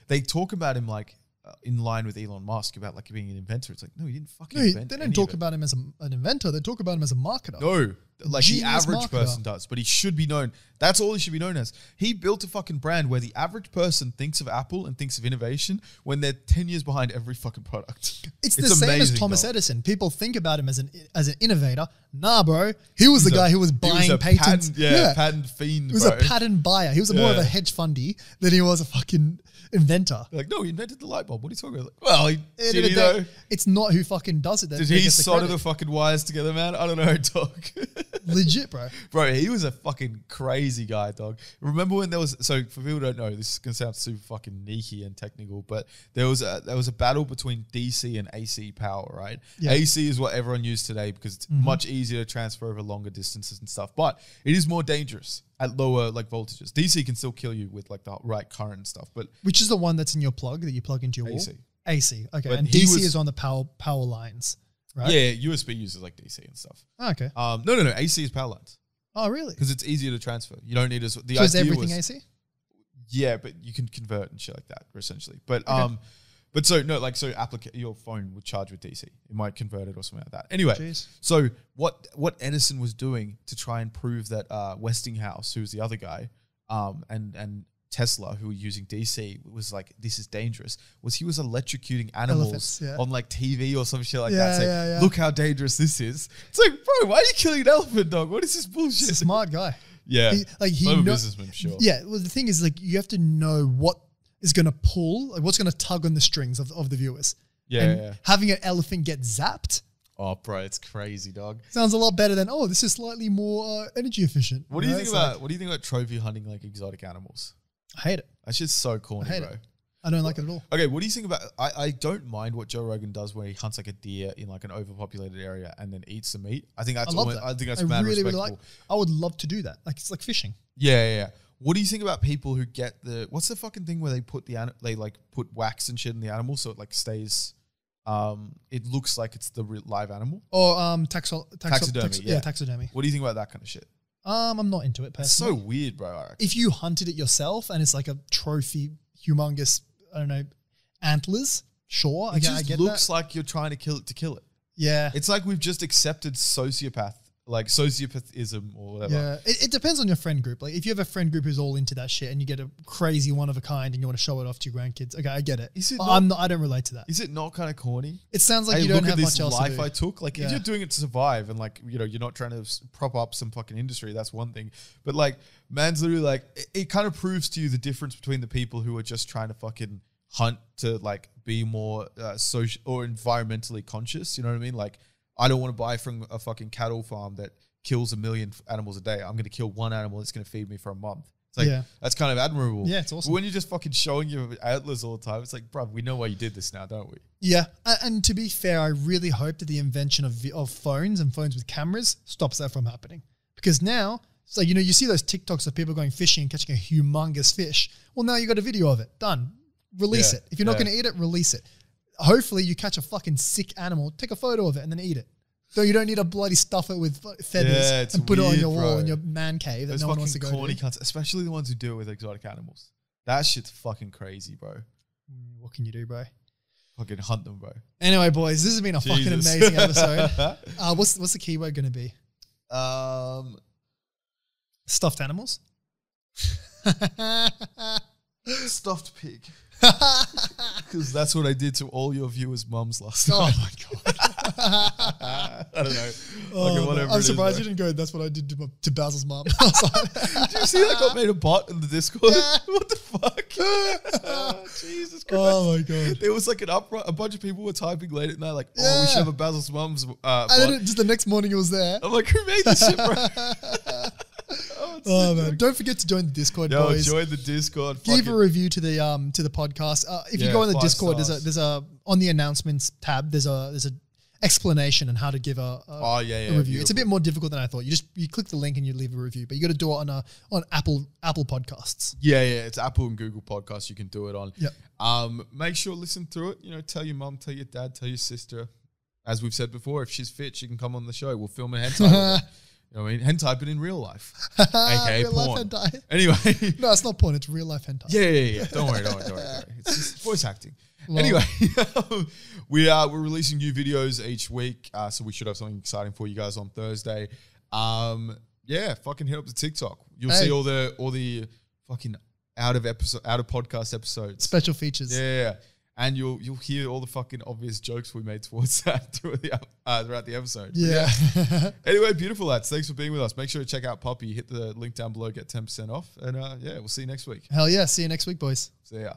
they talk about him like in line with Elon Musk about like being an inventor. It's like no, he didn't fucking No, invent. they any don't talk of it. about him as an inventor. They talk about him as a marketer. No, like the Genius average marketer. person does, but he should be known. That's all he should be known as. He built a fucking brand where the average person thinks of Apple and thinks of innovation when they're 10 years behind every fucking product. It's the same as amazing, Thomas dog. Edison. People think about him as an innovator. Nah, bro. He was the guy who was He buying a patents. patent fiend. He was bro. a patent buyer. He was more of a Yeah. hedge fundy than he was a fucking inventor. Like, no, he invented the light bulb. What are you talking about? Like, well, End of did the he day, know? it's not who fucking does it. That Did that he gets the solder credit. the fucking wires together, man? I don't know, dog. Legit, bro. Bro, he was a fucking crazy guy, dog. Remember when there was, so for people who don't know, this is going to sound super fucking neaky and technical, but there was a battle between DC and AC power, right? Yeah. AC is what everyone uses today because it's much easier to transfer over longer distances and stuff, but it is more dangerous at lower like voltages. DC can still kill you with like the right current and stuff, but Which is the one that's in your plug that you plug into your AC. wall? AC. Okay. But and he DC was- is on the power lines, right? yeah, USB uses like DC and stuff. Oh, okay. No, AC is power lines Oh, really? because it's easier to transfer. You don't need the So is idea everything was, AC? Yeah, but you can convert and shit like that, essentially. But Okay. but so no, like so your phone would charge with DC. It might convert it or something like that. Anyway, Jeez. so what Edison was doing to try and prove that Westinghouse, who's the other guy, and Tesla, who were using DC, was like, this is dangerous, was he was electrocuting animals Elephants, yeah. on like TV or some shit like Yeah, that, saying, yeah, yeah. look how dangerous this is. It's like, bro, why are you killing an elephant, dog? What is this He's bullshit? a smart guy. Yeah. He I'm a know- businessman, sure. Yeah. Well, the thing is, like, you have to know what is going to pull, like, what's going to tug on the strings of the viewers. Yeah, And yeah. having an elephant get zapped Oh, bro, it's crazy, dog. sounds a lot better than, oh, this is slightly more energy efficient. What do you know? think It's about like, what do you think about trophy hunting like exotic animals? I hate it. That shit's so I corny, hate bro. it. I don't like it at all. Okay, what do you think about? I don't mind what Joe Rogan does where he hunts like a deer in like an overpopulated area and then eats the meat. I think that's I love almost, that. I think that's I mad really, respectable. really like. I would love to do that. Like, it's like fishing. Yeah. What do you think about people who get what's the fucking thing where they put they like put wax and shit in the animal so it like stays it looks like it's the live animal. Or Taxidermy. taxidermy. What do you think about that kind of shit? I'm not into it It's personally. so weird, bro. I reckon. If you hunted it yourself and it's like a trophy, humongous, I don't know, antlers, sure, I just get looks that. like you're trying to kill it to kill it. Yeah. It's like we've just accepted sociopathism or whatever. Yeah, it depends on your friend group. Like if you have a friend group who's all into that shit and you get a crazy one of a kind and you want to show it off to your grandkids, okay, I get it. I don't relate to that. Is it not kind of corny? It sounds like Hey, you don't look have at much this else life to do. I took. Like, if Yeah. you're doing it to survive and like, you know, you're not trying to prop up some fucking industry, that's one thing. But like, man's literally like, it kind of proves to you the difference between the people who are just trying to fucking hunt to like be more social or environmentally conscious. You know what I mean? Like, I don't want to buy from a fucking cattle farm that kills 1 million animals a day. I'm going to kill one animal that's going to feed me for a month. It's like, Yeah. that's kind of admirable. Yeah, it's awesome. But when you're just fucking showing your antlers all the time, it's like, bruv, we know why you did this now, don't we? Yeah, and to be fair, I really hope that the invention of phones and phones with cameras stops that from happening. Because now, so you know, you see those TikToks of people going fishing and catching a humongous fish. Well, now you got a video of it. Done. Release Yeah, it. If you're not yeah. going to eat it, release it. Hopefully you catch a fucking sick animal, take a photo of it and then eat it. So you don't need to bloody stuff it with feathers Yeah, it's and put it on weird, your wall bro. in your man cave that Those no one fucking wants to go corny to. cunts, especially the ones who do it with exotic animals. That shit's fucking crazy, bro. What can you do, bro? Fucking hunt them, bro. Anyway, boys, this has been a fucking Jesus. amazing episode. What's the keyword going to be? Stuffed animals? Stuffed pig. Because that's what I did to all your viewers' mums last Oh night. my God. I don't know. Oh, Fucking whatever I'm it is, surprised bro. you didn't go, that's what I did to Basil's mum. I was like, Did you see that got made a bot in the Discord? What the fuck? Jesus Christ. oh my God. There was like a bunch of people were typing late at night like, oh, we Yeah. should have a Basil's mum's And bot. then just the next morning it was there. I'm like, who made this shit, bro? Oh man. Don't forget to join the Discord, Yo, boys. join the Discord. Give Fucking- a review to the podcast. If you Yeah, go on the 5 Discord, stars. there's a on the announcements tab. There's a explanation on how to give a review. It's a bit more difficult than I thought. You click the link and you leave a review, but you got to do it on Apple Podcasts. Yeah, it's Apple and Google Podcasts. You can do it on. Yep. Make sure listen through it. You know, tell your mum, tell your dad, tell your sister. As we've said before, if she's fit, she can come on the show. We'll film a hentai. with her. You know what I mean? Hentai, but in real life, aka Real porn. life hentai. Anyway, No, it's not porn. It's real life hentai. yeah. Don't worry. It's just voice acting. Well- Anyway, we're releasing new videos each week, so we should have something exciting for you guys on Thursday. Fucking hit up the TikTok. You'll see all the fucking out of podcast episodes. Special features. Yeah. And you'll hear all the fucking obvious jokes we made towards that throughout the episode. Yeah. Anyway, beautiful lads. Thanks for being with us. Make sure to check out Poppy. Hit the link down below, get 10% off. And we'll see you next week. Hell yeah. See you next week, boys. See ya.